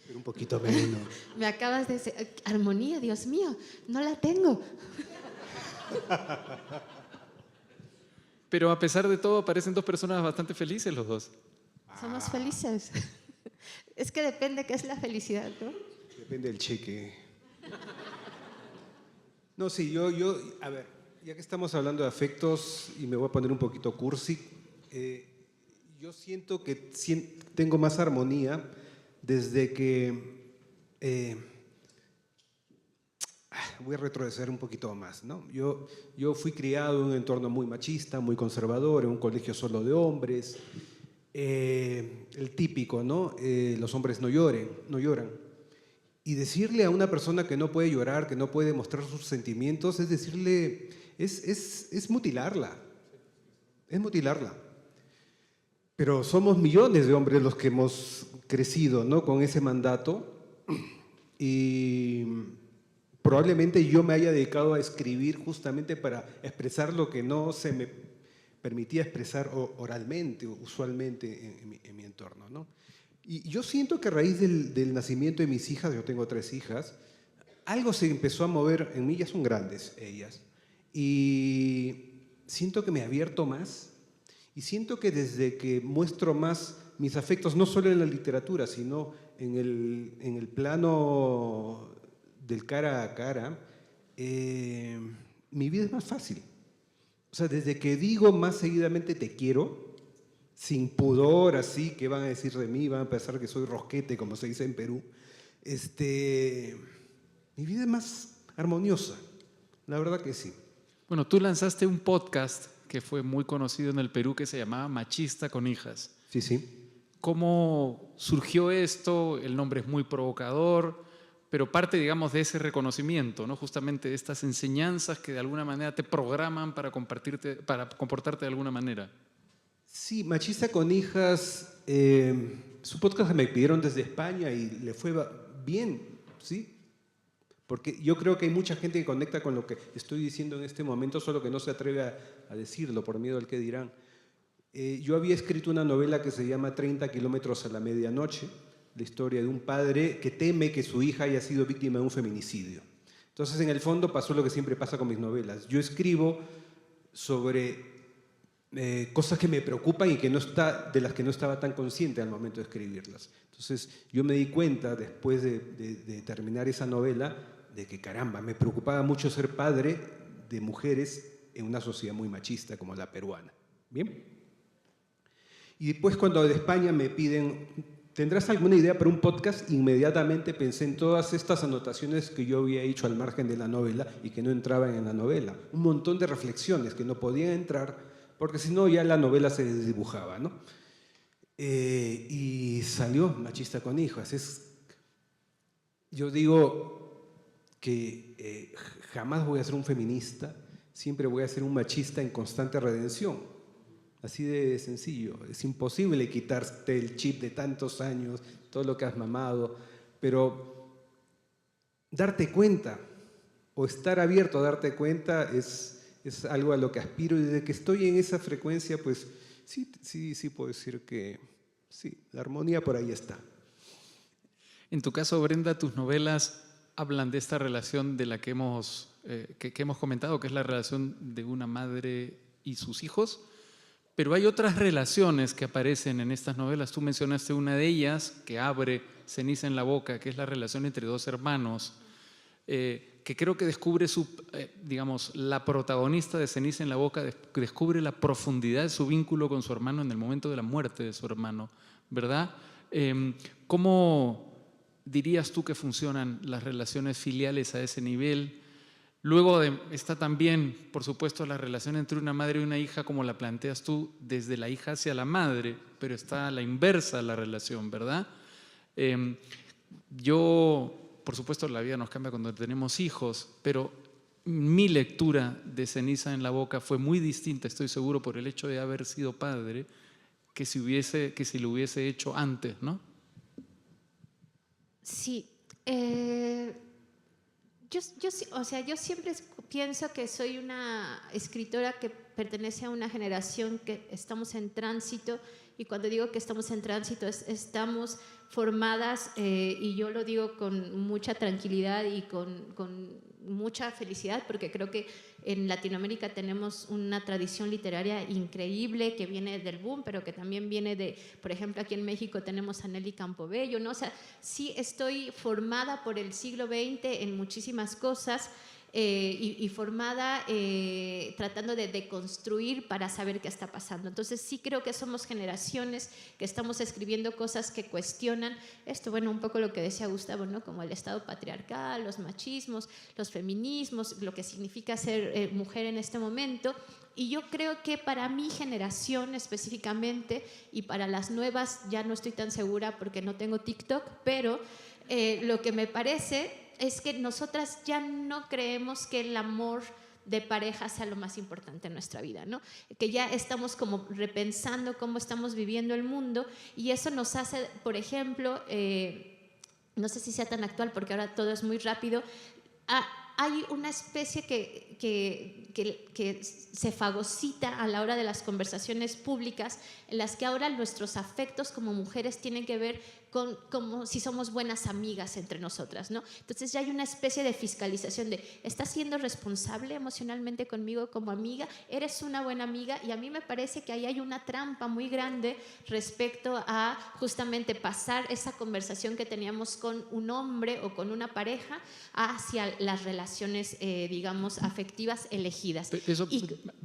Pero un poquito menos. Me acabas de decir, armonía, Dios mío, no la tengo. Pero a pesar de todo, parecen dos personas bastante felices los dos. Somos felices. Es que depende qué es la felicidad, ¿no? Depende del cheque. No, sí, a ver, ya que estamos hablando de afectos, y me voy a poner un poquito cursi, yo siento que tengo más armonía desde que... voy a retroceder un poquito más, ¿no? Yo fui criado en un entorno muy machista, muy conservador, en un colegio solo de hombres. El típico, ¿no? Los hombres no lloran. Y decirle a una persona que no puede llorar, que no puede mostrar sus sentimientos, es decirle, es mutilarla. Es mutilarla. Pero somos millones de hombres los que hemos crecido, ¿no? Con ese mandato. Y probablemente yo me haya dedicado a escribir justamente para expresar lo que no se me permitía expresar oralmente, usualmente en mi entorno, ¿no? Y yo siento que a raíz del nacimiento de mis hijas, yo tengo 3 hijas, algo se empezó a mover en mí, ya son grandes ellas, y siento que me he abierto más, y siento que desde que muestro más mis afectos, no solo en la literatura, sino en el plano del cara a cara, mi vida es más fácil. O O sea, desde que digo más seguidamente te quiero, sin pudor, así, ¿qué van a decir de mí? Van a pensar que soy rosquete, como se dice en Perú. Mi vida es más armoniosa, la verdad que sí. Bueno, tú lanzaste un podcast que fue muy conocido en el Perú que se llamaba Machista con Hijas. Sí, sí. ¿Cómo surgió esto? El nombre es muy provocador, pero parte, digamos, de ese reconocimiento, ¿no? Justamente de estas enseñanzas que de alguna manera te programan para comportarte de alguna manera. Sí, Machista con Hijas, su podcast me pidieron desde España y le fue bien, ¿sí? Porque yo creo que hay mucha gente que conecta con lo que estoy diciendo en este momento, solo que no se atreve a decirlo por miedo al que dirán. Yo había escrito una novela que se llama 30 kilómetros a la medianoche, la historia de un padre que teme que su hija haya sido víctima de un feminicidio. Entonces, en el fondo pasó lo que siempre pasa con mis novelas. Yo escribo sobre cosas que me preocupan y de las que no estaba tan consciente al momento de escribirlas. Entonces, yo me di cuenta, después de terminar esa novela, de que, caramba, me preocupaba mucho ser padre de mujeres en una sociedad muy machista como la peruana. ¿Bien? Y después, cuando de España me piden, ¿tendrás alguna idea para un podcast? Inmediatamente pensé en todas estas anotaciones que yo había hecho al margen de la novela y que no entraban en la novela. Un montón de reflexiones que no podían entrar porque si no ya la novela se desdibujaba, ¿no? Y salió Machista con Hijas. Yo digo que jamás voy a ser un feminista, siempre voy a ser un machista en constante redención. Así de sencillo. Es imposible quitarte el chip de tantos años, todo lo que has mamado, pero darte cuenta o estar abierto a darte cuenta es algo a lo que aspiro, y desde que estoy en esa frecuencia, pues sí puedo decir que sí, la armonía por ahí está. En tu caso, Brenda, tus novelas hablan de esta relación de la que hemos comentado, que es la relación de una madre y sus hijos, pero hay otras relaciones que aparecen en estas novelas. Tú mencionaste una de ellas, que abre Ceniza en la boca, que es la relación entre dos hermanos, que creo que descubre la protagonista de Ceniza en la boca descubre la profundidad de su vínculo con su hermano en el momento de la muerte de su hermano, ¿verdad? ¿Cómo dirías tú que funcionan las relaciones filiales a ese nivel? Luego está también, por supuesto, la relación entre una madre y una hija, como la planteas tú, desde la hija hacia la madre, pero está a la inversa la relación, ¿verdad? Por supuesto, la vida nos cambia cuando tenemos hijos, pero mi lectura de Ceniza en la boca fue muy distinta, estoy seguro, por el hecho de haber sido padre, que si lo hubiese hecho antes, ¿no? Sí. Yo siempre pienso que soy una escritora que pertenece a una generación que estamos en tránsito, y cuando digo que estamos en tránsito estamos formadas, y yo lo digo con mucha tranquilidad y con mucha felicidad, porque creo que en Latinoamérica tenemos una tradición literaria increíble que viene del boom, pero que también viene por ejemplo, aquí en México tenemos a Nelly Campobello, ¿no? O sea, sí estoy formada por el siglo XX en muchísimas cosas, y formada tratando de deconstruir para saber qué está pasando. Entonces sí creo que somos generaciones que estamos escribiendo cosas que cuestionan esto, bueno, un poco lo que decía Gustavo, ¿no? Como el Estado patriarcal, los machismos, los feminismos, lo que significa ser mujer en este momento. Y yo creo que para mi generación específicamente, y para las nuevas ya no estoy tan segura porque no tengo TikTok, pero lo que me parece es que nosotras ya no creemos que el amor de pareja sea lo más importante en nuestra vida, ¿no? Que ya estamos como repensando cómo estamos viviendo el mundo, y eso nos hace, por ejemplo, no sé si sea tan actual porque ahora todo es muy rápido, hay una especie que se fagocita a la hora de las conversaciones públicas, en las que ahora nuestros afectos como mujeres tienen que ver como si somos buenas amigas entre nosotras, ¿no? Entonces ya hay una especie de fiscalización de, ¿estás siendo responsable emocionalmente conmigo como amiga? ¿Eres una buena amiga? Y a mí me parece que ahí hay una trampa muy grande respecto a justamente pasar esa conversación que teníamos con un hombre o con una pareja hacia las relaciones, digamos, afectivas elegidas. Eso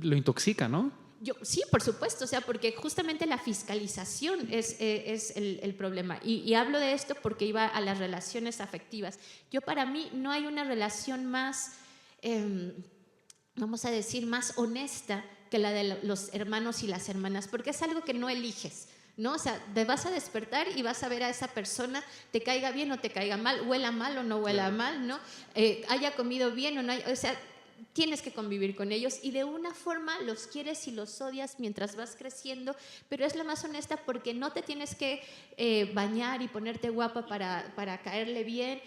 lo intoxica, ¿no? Sí, por supuesto, o sea, porque justamente la fiscalización es el problema. Y hablo de esto porque iba a las relaciones afectivas. Para mí no hay una relación más, vamos a decir, más honesta que la de los hermanos y las hermanas, porque es algo que no eliges, ¿no? O sea, te vas a despertar y vas a ver a esa persona, te caiga bien o te caiga mal, huela mal o no huela mal, ¿no? Haya comido bien o no, o sea, tienes que convivir con ellos y de una forma los quieres y los odias mientras vas creciendo, pero es la más honesta porque no te tienes que bañar y ponerte guapa para caerle bien,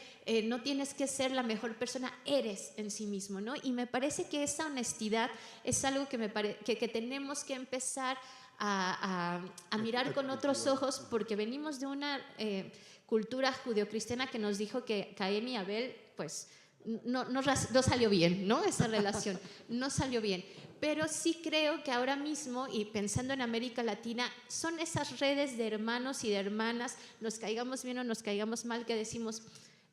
no tienes que ser la mejor persona, eres en sí mismo, ¿no? Y me parece que esa honestidad es algo que tenemos que empezar a mirar con otros ojos, porque venimos de una cultura judeocristiana que nos dijo que Caín y Abel, pues, no salió bien, ¿no? Esa relación no salió bien. Pero sí creo que ahora mismo, y pensando en América Latina, son esas redes de hermanos y de hermanas, nos caigamos bien o nos caigamos mal, que decimos,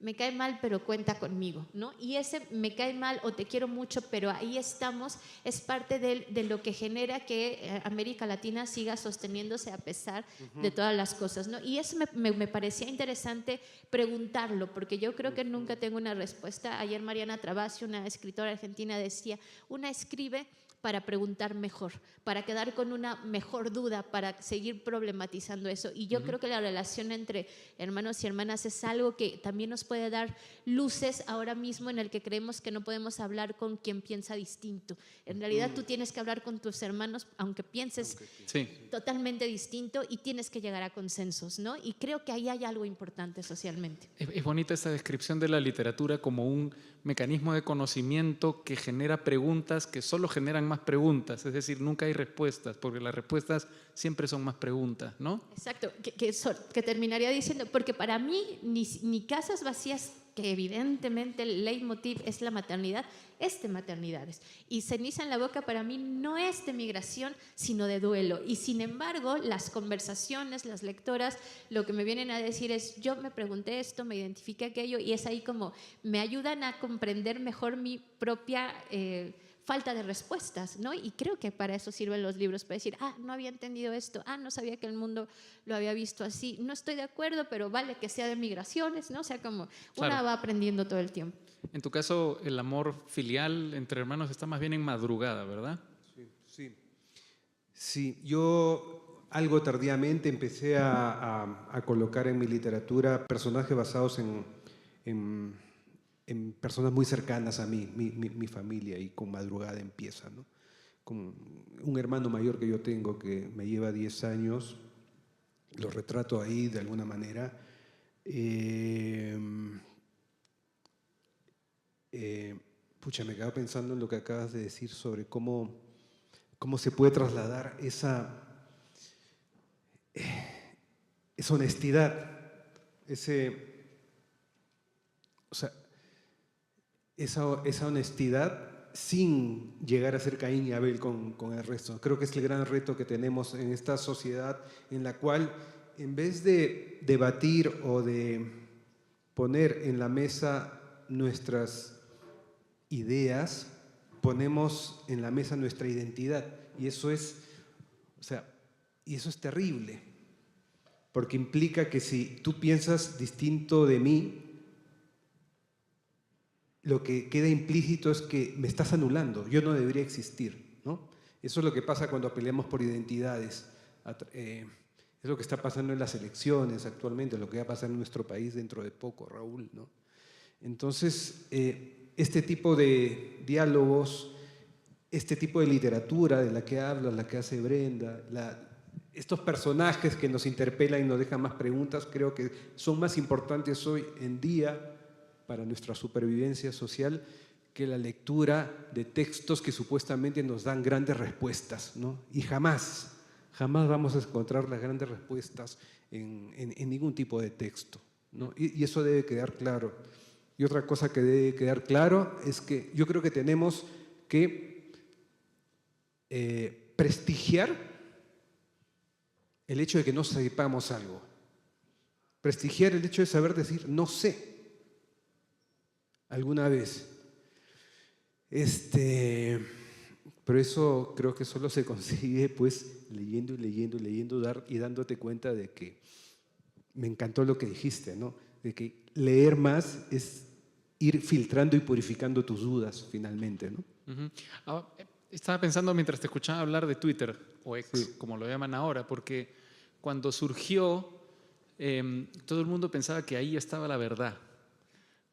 me cae mal, pero cuenta conmigo, ¿no? Y ese me cae mal o te quiero mucho, pero ahí estamos, es parte de lo que genera que América Latina siga sosteniéndose a pesar de todas las cosas, ¿no? Y eso me parecía interesante preguntarlo, porque yo creo que nunca tengo una respuesta. Ayer Mariana Travasio, una escritora argentina, decía, una escribe para preguntar mejor, para quedar con una mejor duda, para seguir problematizando eso. Y yo creo que la relación entre hermanos y hermanas es algo que también nos puede dar luces ahora mismo, en el que creemos que no podemos hablar con quien piensa distinto. En realidad tú tienes que hablar con tus hermanos, aunque pienses totalmente distinto, y tienes que llegar a consensos, ¿no? Y creo que ahí hay algo importante socialmente. Es bonita esta descripción de la literatura como un mecanismo de conocimiento que genera preguntas que solo generan más preguntas, es decir, nunca hay respuestas, porque las respuestas siempre son más preguntas, ¿no? Exacto, que terminaría diciendo, porque para mí ni casas vacías, que evidentemente el leitmotiv es la maternidad, es de maternidades. Y ceniza en la boca para mí no es de migración, sino de duelo. Y sin embargo, las conversaciones, las lectoras, lo que me vienen a decir es, yo me pregunté esto, me identifiqué aquello, y es ahí como me ayudan a comprender mejor mi propia falta de respuestas, ¿no? Y creo que para eso sirven los libros, para decir, no había entendido esto, no sabía que el mundo lo había visto así, no estoy de acuerdo, pero vale que sea de migraciones, ¿no? O sea, como una va aprendiendo todo el tiempo. En tu caso, el amor filial entre hermanos está más bien en madrugada, ¿verdad? Sí, yo algo tardíamente empecé a colocar en mi literatura personajes basados en personas muy cercanas a mí, mi familia, y con madrugada empieza, ¿no? Con un hermano mayor que yo tengo que me lleva 10 años, lo retrato ahí de alguna manera. Me quedo pensando en lo que acabas de decir sobre cómo se puede trasladar esa honestidad, esa honestidad sin llegar a ser Caín y Abel con el resto. Creo que es el gran reto que tenemos en esta sociedad, en la cual, en vez de debatir o de poner en la mesa nuestras ideas, ponemos en la mesa nuestra identidad. Y eso es terrible, porque implica que si tú piensas distinto de mí, lo que queda implícito es que me estás anulando, yo no debería existir, ¿no? Eso es lo que pasa cuando peleamos por identidades. Es lo que está pasando en las elecciones actualmente, lo que va a pasar en nuestro país dentro de poco, Raúl, ¿no? Entonces, este tipo de diálogos, este tipo de literatura de la que habla, la que hace Brenda, estos personajes que nos interpelan y nos dejan más preguntas, creo que son más importantes hoy en día para nuestra supervivencia social que la lectura de textos que supuestamente nos dan grandes respuestas, ¿no? Y jamás Jamás vamos a encontrar las grandes respuestas en ningún tipo de texto, ¿no? Y eso debe quedar claro. Y otra cosa que debe quedar claro es que yo creo que tenemos que prestigiar el hecho de que no sepamos algo. Prestigiar el hecho de saber decir no sé alguna vez. Pero eso creo que solo se consigue pues leyendo y leyendo y leyendo y dándote cuenta de que me encantó lo que dijiste, ¿no? De que leer más es ir filtrando y purificando tus dudas finalmente, ¿no? Estaba pensando mientras te escuchaba hablar de Twitter, o X, Sí. como lo llaman ahora, porque cuando surgió, todo el mundo pensaba que ahí estaba la verdad.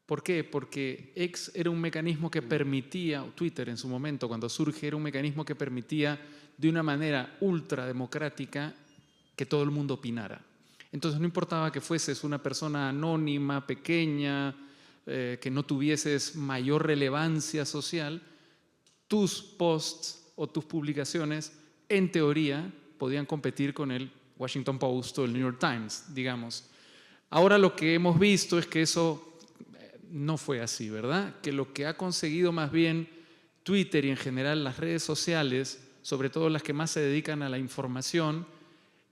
¿Por qué? Porque X era un mecanismo que permitía, Twitter en su momento, cuando surge, era un mecanismo que permitía de una manera ultra democrática que todo el mundo opinara. Entonces no importaba que fueses una persona anónima, pequeña, que no tuvieses mayor relevancia social, tus posts o tus publicaciones, en teoría, podían competir con el Washington Post o el New York Times, digamos. Ahora lo que hemos visto es que eso no fue así, ¿verdad? Que lo que ha conseguido más bien Twitter y en general las redes sociales, sobre todo las que más se dedican a la información,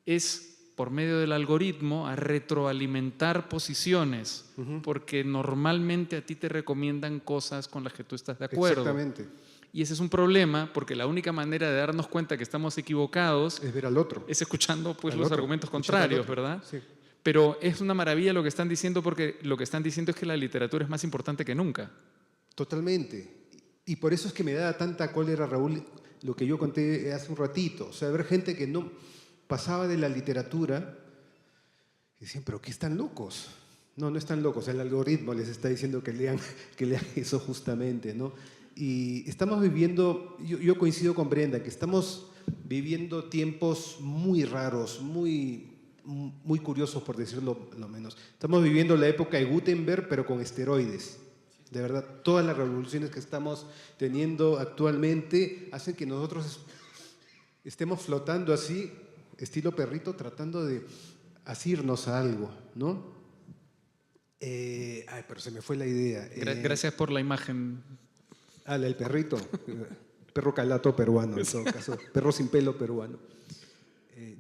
es por medio del algoritmo a retroalimentar posiciones, porque normalmente a ti te recomiendan cosas con las que tú estás de acuerdo. Exactamente. Y ese es un problema, porque la única manera de darnos cuenta que estamos equivocados Es ver al otro. es escuchando pues, Al los otro, argumentos escuchar al contrarios, otro. ¿verdad? Sí. Pero es una maravilla lo que están diciendo, porque lo que están diciendo es que la literatura es más importante que nunca. Totalmente. Y por eso es que me da tanta cólera, Raúl, lo que yo conté hace un ratito. O sea, ver gente que no pasaba de la literatura y decían, pero ¿qué están locos? No, no están locos. El algoritmo les está diciendo que lean eso justamente, ¿no? Y estamos viviendo, yo coincido con Brenda, que estamos viviendo tiempos muy raros, muy curiosos, por decirlo lo menos. Estamos viviendo la época de Gutenberg, pero con esteroides. De verdad, todas las revoluciones que estamos teniendo actualmente hacen que nosotros estemos flotando así, estilo perrito, tratando de asirnos a algo, ¿no? Pero se me fue la idea. Gracias por la imagen. El perrito. Perro calato peruano, en todo caso. Perro sin pelo peruano.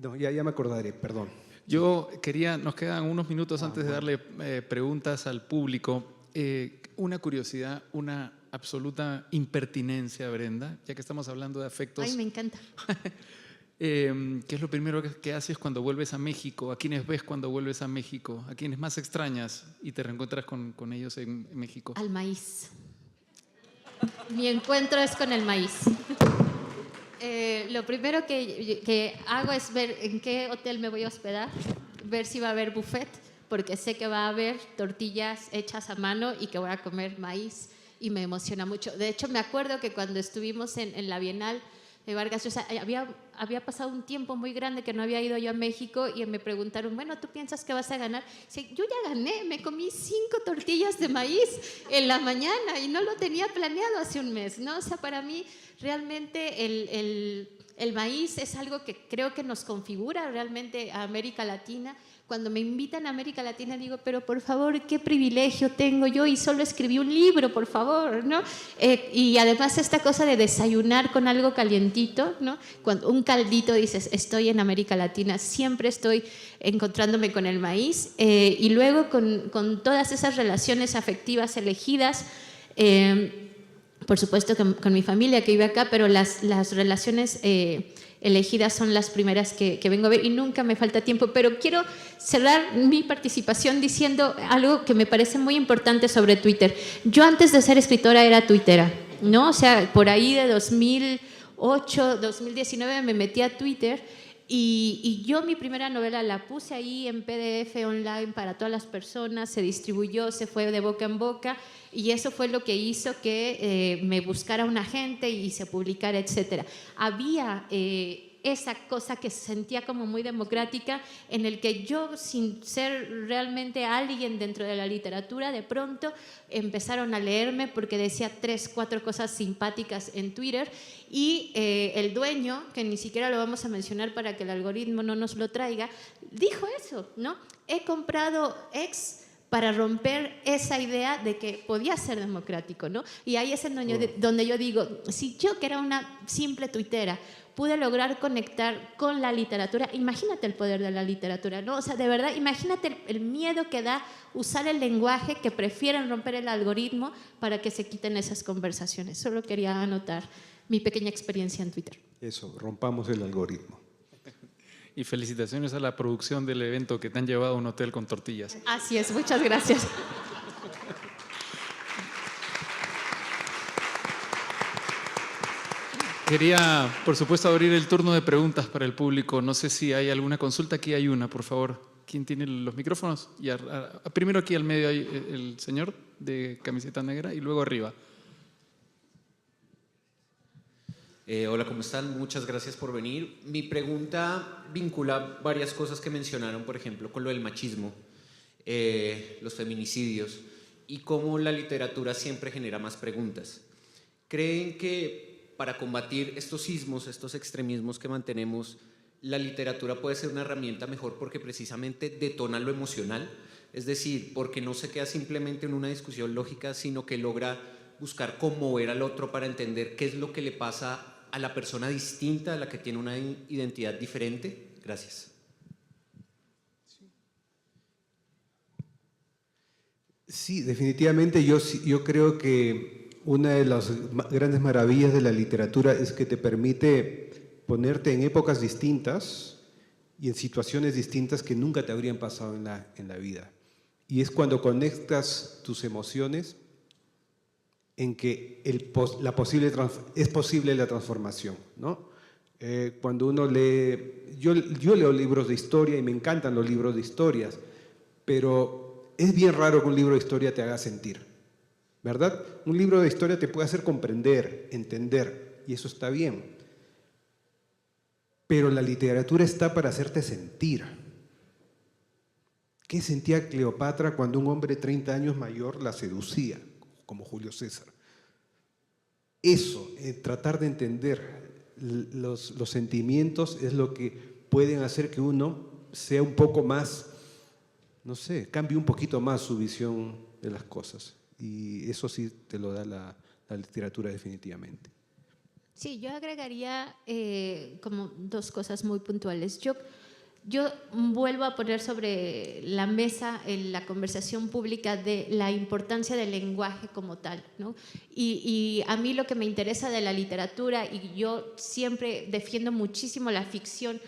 No, ya me acordaré, perdón. Yo quería, nos quedan unos minutos antes de darle preguntas al público. Una curiosidad, una absoluta impertinencia, Brenda, ya que estamos hablando de afectos. Ay, me encanta. ¿Qué es lo primero que haces cuando vuelves a México? ¿A quiénes ves cuando vuelves a México? ¿A quiénes más extrañas y te reencuentras con ellos en México? Al maíz. Mi encuentro es con el maíz. Lo primero que hago es ver en qué hotel me voy a hospedar, ver si va a haber buffet, porque sé que va a haber tortillas hechas a mano y que voy a comer maíz y me emociona mucho. De hecho, me acuerdo que cuando estuvimos en la Bienal de Vargas Llosa, había pasado un tiempo muy grande que no había ido yo a México y me preguntaron, bueno, ¿tú piensas que vas a ganar? Sí, yo ya gané, me comí 5 tortillas de maíz en la mañana y no lo tenía planeado hace un mes, ¿no? O sea, para mí realmente el maíz es algo que creo que nos configura realmente a América Latina. Cuando me invitan a América Latina digo, pero por favor, qué privilegio tengo yo y solo escribí un libro, por favor, ¿no? Y además esta cosa de desayunar con algo calientito, ¿no? Cuando un caldito dices, estoy en América Latina, siempre estoy encontrándome con el maíz y luego con todas esas relaciones afectivas elegidas, por supuesto que con mi familia que vive acá, pero las relaciones elegidas son las primeras que vengo a ver y nunca me falta tiempo, pero quiero cerrar mi participación diciendo algo que me parece muy importante sobre Twitter. Yo antes de ser escritora era tuitera, ¿no? O sea, por ahí de 2008, 2019 me metí a Twitter y yo mi primera novela la puse ahí en PDF online para todas las personas, se distribuyó, se fue de boca en boca y eso fue lo que hizo que me buscara un agente y se publicara, etc. Había esa cosa que sentía como muy democrática, en el que yo, sin ser realmente alguien dentro de la literatura, de pronto empezaron a leerme porque decía 3, 4 cosas simpáticas en Twitter, y el dueño, que ni siquiera lo vamos a mencionar para que el algoritmo no nos lo traiga, dijo eso, ¿no? He comprado X para romper esa idea de que podía ser democrático, ¿no? Y ahí es en donde yo digo, si yo, que era una simple tuitera, pude lograr conectar con la literatura, imagínate el poder de la literatura, ¿no? O sea, de verdad, imagínate el miedo que da usar el lenguaje, que prefieren romper el algoritmo para que se quiten esas conversaciones. Solo quería anotar mi pequeña experiencia en Twitter. Eso, rompamos el algoritmo. Y felicitaciones a la producción del evento que te han llevado a un hotel con tortillas. Así es, muchas gracias. Quería, por supuesto, abrir el turno de preguntas para el público. No sé si hay alguna consulta. Aquí hay una, por favor. ¿Quién tiene los micrófonos? Y primero aquí al medio hay el señor de camiseta negra y luego arriba. Hola, ¿cómo están? Muchas gracias por venir. Mi pregunta vincula varias cosas que mencionaron, por ejemplo, con lo del machismo, los feminicidios y cómo la literatura siempre genera más preguntas. ¿Creen que para combatir estos ismos, estos extremismos que mantenemos, la literatura puede ser una herramienta mejor porque precisamente detona lo emocional? Es decir, porque no se queda simplemente en una discusión lógica, sino que logra buscar conmover al otro para entender qué es lo que le pasa a la persona distinta, a la que tiene una identidad diferente. Gracias. Sí, definitivamente yo creo que una de las grandes maravillas de la literatura es que te permite ponerte en épocas distintas y en situaciones distintas que nunca te habrían pasado en la vida. Y es cuando conectas tus emociones en que es posible la transformación, ¿no? Cuando uno lee, yo leo libros de historia y me encantan los libros de historias, pero es bien raro que un libro de historia te haga sentir, ¿verdad? Un libro de historia te puede hacer comprender, entender, y eso está bien. Pero la literatura está para hacerte sentir. ¿Qué sentía Cleopatra cuando un hombre 30 años mayor la seducía, como Julio César? Eso, tratar de entender los sentimientos es lo que pueden hacer que uno sea un poco más, no sé, cambie un poquito más su visión de las cosas. Y eso sí te lo da la literatura definitivamente. Sí, yo agregaría como 2 cosas muy puntuales. Yo vuelvo a poner sobre la mesa en la conversación pública de la importancia del lenguaje como tal, ¿no? Y a mí lo que me interesa de la literatura, y yo siempre defiendo muchísimo la ficción,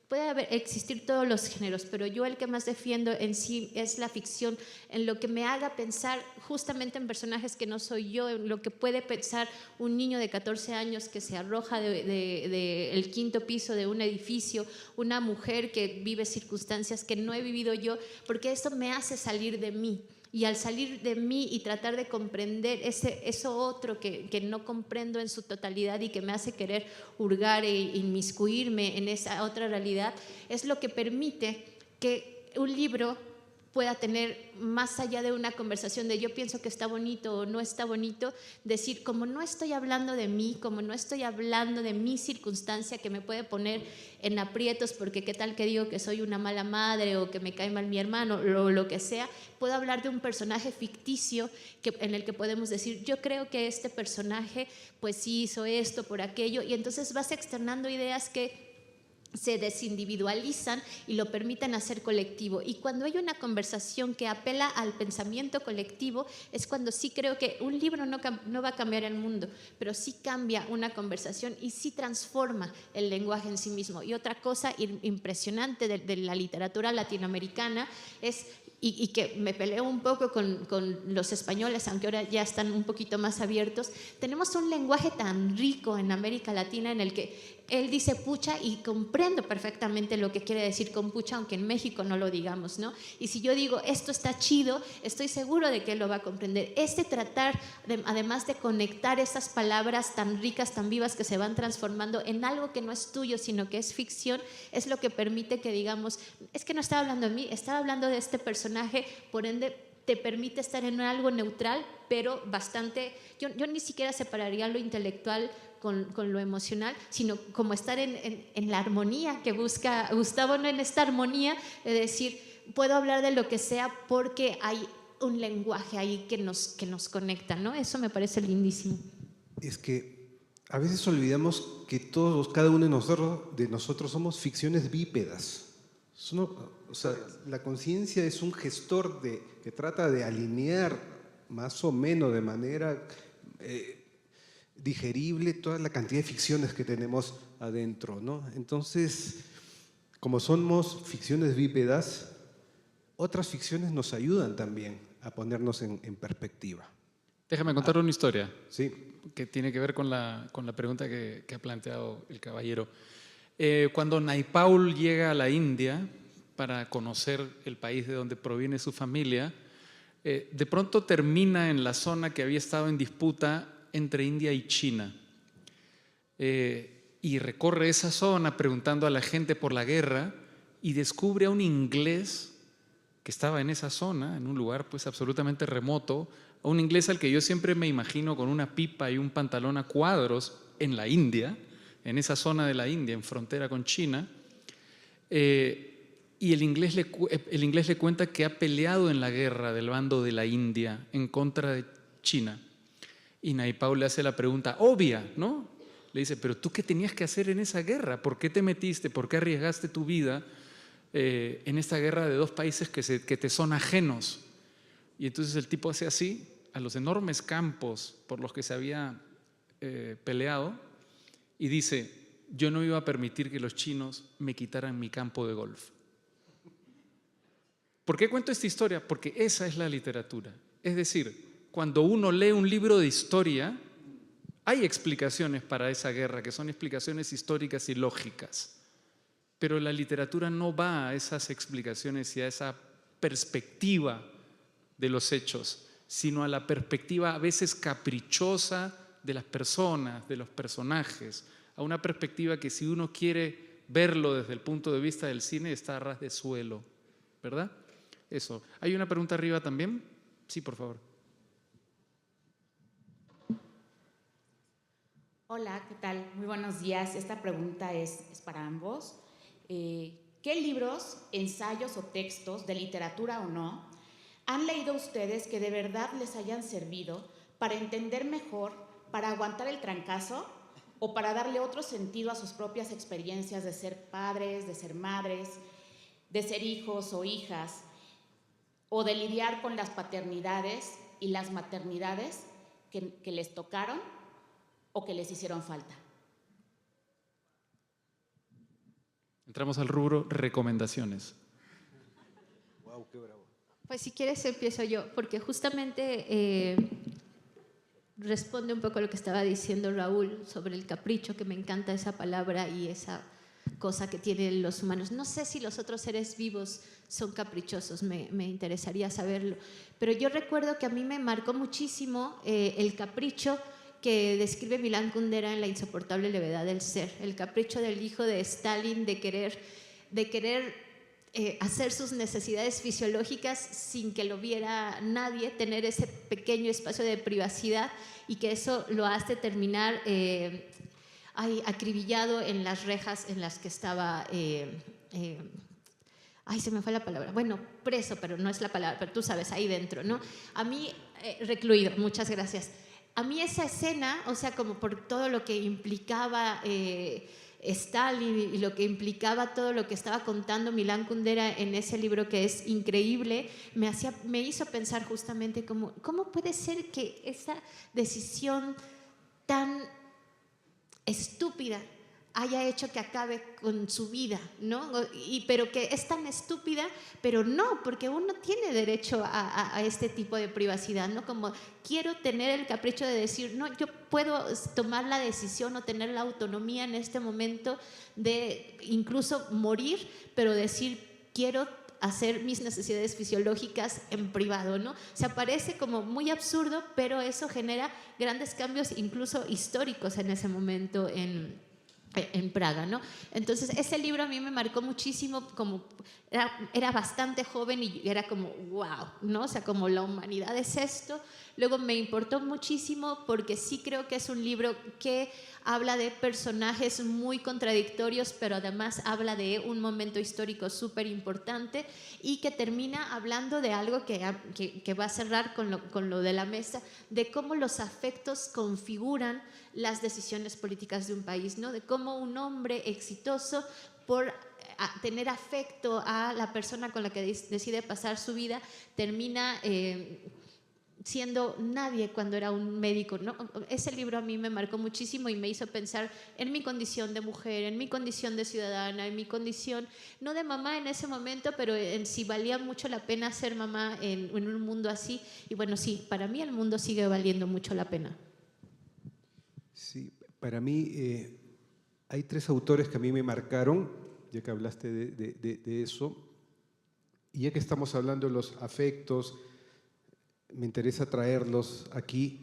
puede existir todos los géneros, pero yo el que más defiendo en sí es la ficción, en lo que me haga pensar justamente en personajes que no soy yo, en lo que puede pensar un niño de 14 años que se arroja del 5º piso de un edificio, una mujer que vive circunstancias que no he vivido yo, porque eso me hace salir de mí. Y al salir de mí y tratar de comprender eso otro que no comprendo en su totalidad y que me hace querer hurgar e inmiscuirme en esa otra realidad, es lo que permite que un libro pueda tener, más allá de una conversación de yo pienso que está bonito o no está bonito, decir, como no estoy hablando de mí, como no estoy hablando de mi circunstancia que me puede poner en aprietos porque qué tal que digo que soy una mala madre o que me cae mal mi hermano o lo que sea, puedo hablar de un personaje ficticio en el que podemos decir, yo creo que este personaje pues sí hizo esto por aquello, y entonces vas externando ideas que se desindividualizan y lo permiten hacer colectivo. Y cuando hay una conversación que apela al pensamiento colectivo, es cuando sí creo que un libro no va a cambiar el mundo, pero sí cambia una conversación y sí transforma el lenguaje en sí mismo. Y otra cosa impresionante de la literatura latinoamericana es y que me peleo un poco con los españoles, aunque ahora ya están un poquito más abiertos, tenemos un lenguaje tan rico en América Latina en el que él dice pucha y comprendo perfectamente lo que quiere decir con pucha, aunque en México no lo digamos, ¿no? Y si yo digo esto está chido, estoy seguro de que él lo va a comprender. Tratar, además de conectar esas palabras tan ricas, tan vivas, que se van transformando en algo que no es tuyo, sino que es ficción, es lo que permite que digamos, es que no estaba hablando de mí, estaba hablando de este personaje, por ende te permite estar en algo neutral, pero bastante, yo ni siquiera separaría lo intelectual con lo emocional, sino como estar en la armonía que busca Gustavo, no en esta armonía de decir, puedo hablar de lo que sea porque hay un lenguaje ahí que nos conecta, ¿no? Eso me parece lindísimo. Es que a veces olvidamos que cada uno de nosotros somos ficciones bípedas. O sea, la conciencia es un gestor que trata de alinear más o menos de manera digerible toda la cantidad de ficciones que tenemos adentro, ¿no? Entonces, como somos ficciones bípedas, otras ficciones nos ayudan también a ponernos en perspectiva. Déjame contar una historia. Sí. Que tiene que ver con la pregunta que ha planteado el caballero. Cuando Naipaul llega a la India para conocer el país de donde proviene su familia, de pronto termina en la zona que había estado en disputa entre India y China. Y recorre esa zona preguntando a la gente por la guerra y descubre a un inglés que estaba en esa zona, en un lugar pues absolutamente remoto, a un inglés al que yo siempre me imagino con una pipa y un pantalón a cuadros en la India, en esa zona de la India, en frontera con China, y el inglés le cuenta que ha peleado en la guerra del bando de la India en contra de China. Y Naipaul le hace la pregunta obvia, ¿no? Le dice, pero ¿tú qué tenías que hacer en esa guerra? ¿Por qué te metiste? ¿Por qué arriesgaste tu vida en esta guerra de dos países que te son ajenos? Y entonces el tipo hace así a los enormes campos por los que se había peleado y dice, yo no iba a permitir que los chinos me quitaran mi campo de golf. ¿Por qué cuento esta historia? Porque esa es la literatura. Es decir, cuando uno lee un libro de historia, hay explicaciones para esa guerra, que son explicaciones históricas y lógicas. Pero la literatura no va a esas explicaciones y a esa perspectiva de los hechos, sino a la perspectiva a veces caprichosa de las personas, de los personajes, a una perspectiva que si uno quiere verlo desde el punto de vista del cine está a ras de suelo, ¿verdad? Eso. ¿Hay una pregunta arriba también? Sí, por favor. Hola, ¿qué tal? Muy buenos días. Esta pregunta es para ambos. ¿Qué libros, ensayos o textos, de literatura o no, han leído ustedes que de verdad les hayan servido para entender mejor, para aguantar el trancazo o para darle otro sentido a sus propias experiencias de ser padres, de ser madres, de ser hijos o hijas, o de lidiar con las paternidades y las maternidades que les tocaron o que les hicieron falta? Entramos al rubro recomendaciones. Wow, qué bravo. Pues si quieres empiezo yo, porque justamente responde un poco a lo que estaba diciendo Raúl sobre el capricho, que me encanta esa palabra y esa cosa que tienen los humanos. No sé si los otros seres vivos son caprichosos, me interesaría saberlo, pero yo recuerdo que a mí me marcó muchísimo el capricho que describe Milán Kundera en La insoportable levedad del ser, el capricho del hijo de Stalin de querer hacer sus necesidades fisiológicas sin que lo viera nadie, tener ese pequeño espacio de privacidad y que eso lo hace terminar acribillado en las rejas en las que estaba, se me fue la palabra, bueno, preso, pero no es la palabra, pero tú sabes, ahí dentro, ¿no? A mí, recluido, muchas gracias. A mí esa escena, o sea, como por todo lo que implicaba Stalin y lo que implicaba todo lo que estaba contando Milán Kundera en ese libro que es increíble, me hizo pensar justamente cómo puede ser que esa decisión tan estúpida haya hecho que acabe con su vida, ¿no? Pero que es tan estúpida, pero no, porque uno tiene derecho a este tipo de privacidad, ¿no? Como quiero tener el capricho de decir, no, yo puedo tomar la decisión o tener la autonomía en este momento de incluso morir, pero decir, quiero hacer mis necesidades fisiológicas en privado, ¿no? O sea, parece como muy absurdo, pero eso genera grandes cambios, incluso históricos en ese momento en Praga, ¿no? Entonces, ese libro a mí me marcó muchísimo, como era bastante joven y era como, wow, ¿no? O sea, como la humanidad es esto. Luego me importó muchísimo porque sí creo que es un libro que habla de personajes muy contradictorios, pero además habla de un momento histórico súper importante y que termina hablando de algo que va a cerrar con lo de la mesa, de cómo los afectos configuran las decisiones políticas de un país, ¿no? De cómo un hombre exitoso, por tener afecto a la persona con la que decide pasar su vida, termina siendo nadie cuando era un médico, ¿no? Ese libro a mí me marcó muchísimo y me hizo pensar en mi condición de mujer, en mi condición de ciudadana, en mi condición, no de mamá en ese momento, pero en si valía mucho la pena ser mamá en un mundo así. Y bueno, sí, para mí el mundo sigue valiendo mucho la pena. Sí, para mí hay 3 autores que a mí me marcaron, ya que hablaste de eso, y ya que estamos hablando de los afectos, me interesa traerlos aquí,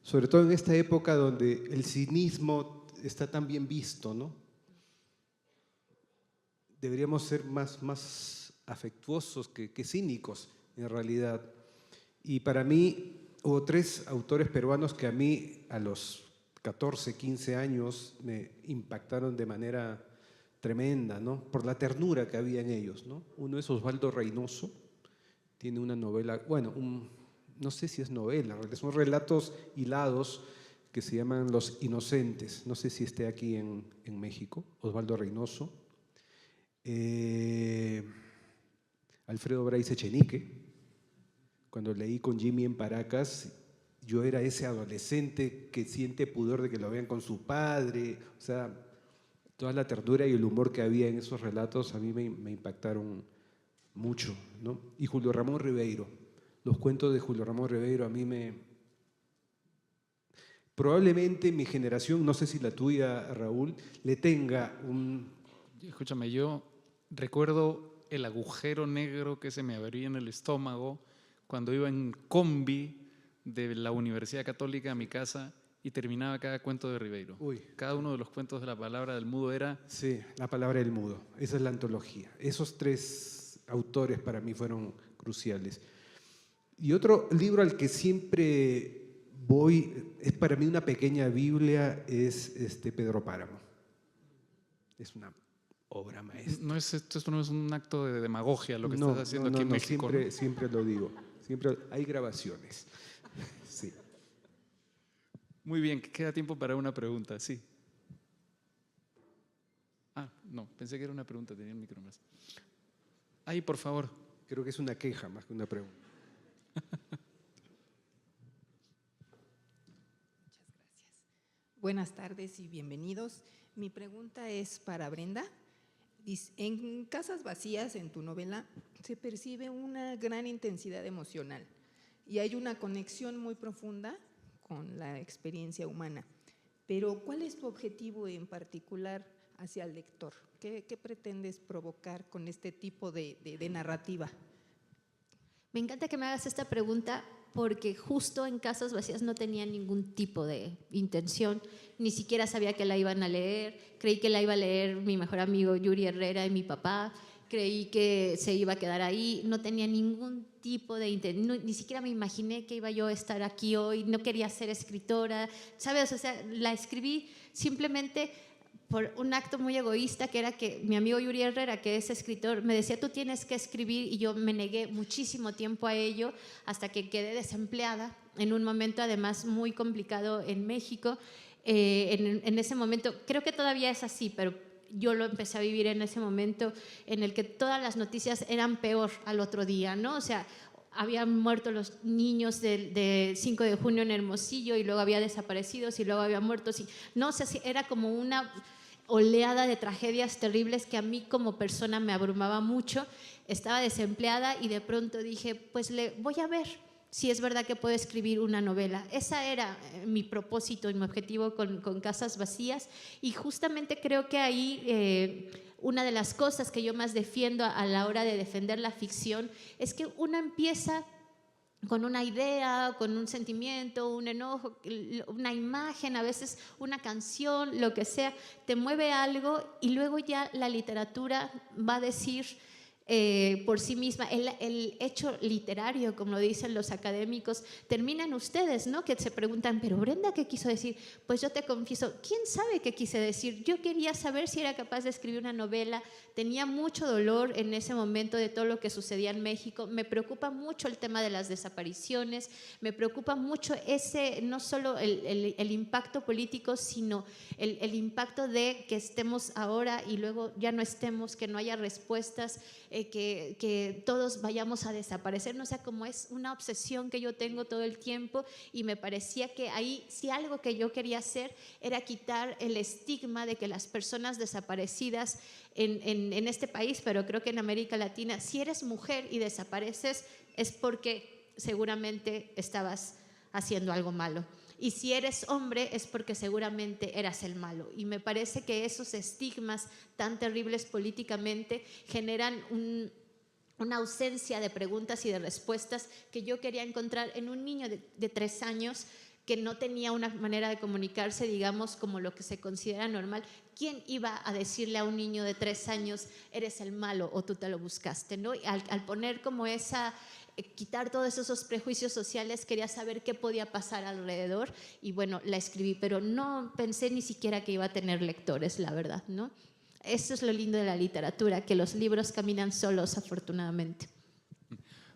sobre todo en esta época donde el cinismo está tan bien visto, ¿no? Deberíamos ser más afectuosos que cínicos, en realidad. Y para mí hubo 3 autores peruanos que a mí a los 14, 15 años me impactaron de manera tremenda, ¿no? Por la ternura que había en ellos, ¿no? Uno es Osvaldo Reynoso, tiene una novela, bueno, no sé si es novela, son relatos hilados que se llaman Los Inocentes, no sé si esté aquí en México, Osvaldo Reynoso. Alfredo Bryce Echenique, cuando leí con Jimmy en Paracas, yo era ese adolescente que siente pudor de que lo vean con su padre, o sea, toda la ternura y el humor que había en esos relatos a mí me impactaron mucho, ¿no? Y Julio Ramón Ribeiro, los cuentos de Julio Ramón Ribeiro a mí probablemente mi generación, no sé si la tuya, Raúl, le tenga un... Escúchame, yo recuerdo el agujero negro que se me abría en el estómago cuando iba en combi de la Universidad Católica a mi casa y terminaba cada cuento de Ribeiro. Uy. Cada uno de los cuentos de la palabra del mudo era... Sí, la palabra del mudo, esa es la antología. Esos 3 autores para mí fueron cruciales. Y otro libro al que siempre voy, es para mí una pequeña Biblia, es Pedro Páramo. Es una obra maestra. Esto no es un acto de demagogia lo que estás haciendo aquí en México. Siempre lo digo. Siempre hay grabaciones. Sí. Muy bien, queda tiempo para una pregunta, sí. No, pensé que era una pregunta, tenía el micro más. Ahí, por favor. Creo que es una queja más que una pregunta. Muchas gracias. Buenas tardes y bienvenidos. Mi pregunta es para Brenda. En Casas Vacías, en tu novela, se percibe una gran intensidad emocional y hay una conexión muy profunda con la experiencia humana. Pero, ¿cuál es tu objetivo en particular hacia el lector? ¿Qué pretendes provocar con este tipo de narrativa? Me encanta que me hagas esta pregunta porque justo en Casas Vacías no tenía ningún tipo de intención, ni siquiera sabía que la iban a leer, creí que la iba a leer mi mejor amigo Yuri Herrera y mi papá, creí que se iba a quedar ahí, no tenía ningún tipo de intención, ni siquiera me imaginé que iba yo a estar aquí hoy, no quería ser escritora, ¿sabes? O sea, la escribí simplemente por un acto muy egoísta, que era que mi amigo Yuri Herrera, que es escritor, me decía, tú tienes que escribir, y yo me negué muchísimo tiempo a ello, hasta que quedé desempleada, en un momento además muy complicado en México. En ese momento, creo que todavía es así, pero yo lo empecé a vivir en ese momento en el que todas las noticias eran peor al otro día, ¿no? O sea, habían muerto los niños del 5 de junio en Hermosillo y luego había desaparecidos y luego había muertos. No sé si era como una... oleada de tragedias terribles que a mí como persona me abrumaba mucho. Estaba desempleada y de pronto dije, pues voy a ver si es verdad que puedo escribir una novela. Esa era mi propósito y mi objetivo con Casas Vacías, y justamente creo que ahí una de las cosas que yo más defiendo a la hora de defender la ficción es que uno empieza con una idea, con un sentimiento, un enojo, una imagen, a veces una canción, lo que sea, te mueve algo y luego ya la literatura va a decir por sí misma, el hecho literario, como lo dicen los académicos, terminan ustedes, ¿no? Que se preguntan, pero Brenda, ¿qué quiso decir? Pues yo te confieso, ¿quién sabe qué quise decir? Yo quería saber si era capaz de escribir una novela, tenía mucho dolor en ese momento de todo lo que sucedía en México, me preocupa mucho el tema de las desapariciones, me preocupa mucho no solo el impacto político, sino el impacto de que estemos ahora y luego ya no estemos, que no haya respuestas, que todos vayamos a desaparecer, no sé, como es una obsesión que yo tengo todo el tiempo, y me parecía que ahí si algo que yo quería hacer era quitar el estigma de que las personas desaparecidas en este país, pero creo que en América Latina, si eres mujer y desapareces es porque seguramente estabas haciendo algo malo. Y si eres hombre es porque seguramente eras el malo. Y me parece que esos estigmas tan terribles políticamente generan una ausencia de preguntas y de respuestas que yo quería encontrar en un niño de 3 años que no tenía una manera de comunicarse, digamos, como lo que se considera normal. ¿Quién iba a decirle a un niño de 3 años, eres el malo o tú te lo buscaste, ¿no? Al poner como quitar todos esos prejuicios sociales, quería saber qué podía pasar alrededor y bueno, la escribí, pero no pensé ni siquiera que iba a tener lectores, la verdad, ¿no? Eso es lo lindo de la literatura, que los libros caminan solos, afortunadamente.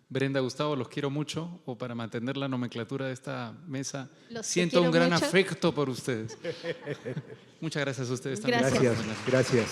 Brenda, Gustavo, los quiero mucho, o para mantener la nomenclatura de esta mesa, siento quiero un gran mucho. afecto por ustedes. Muchas gracias a ustedes también. Gracias. Gracias.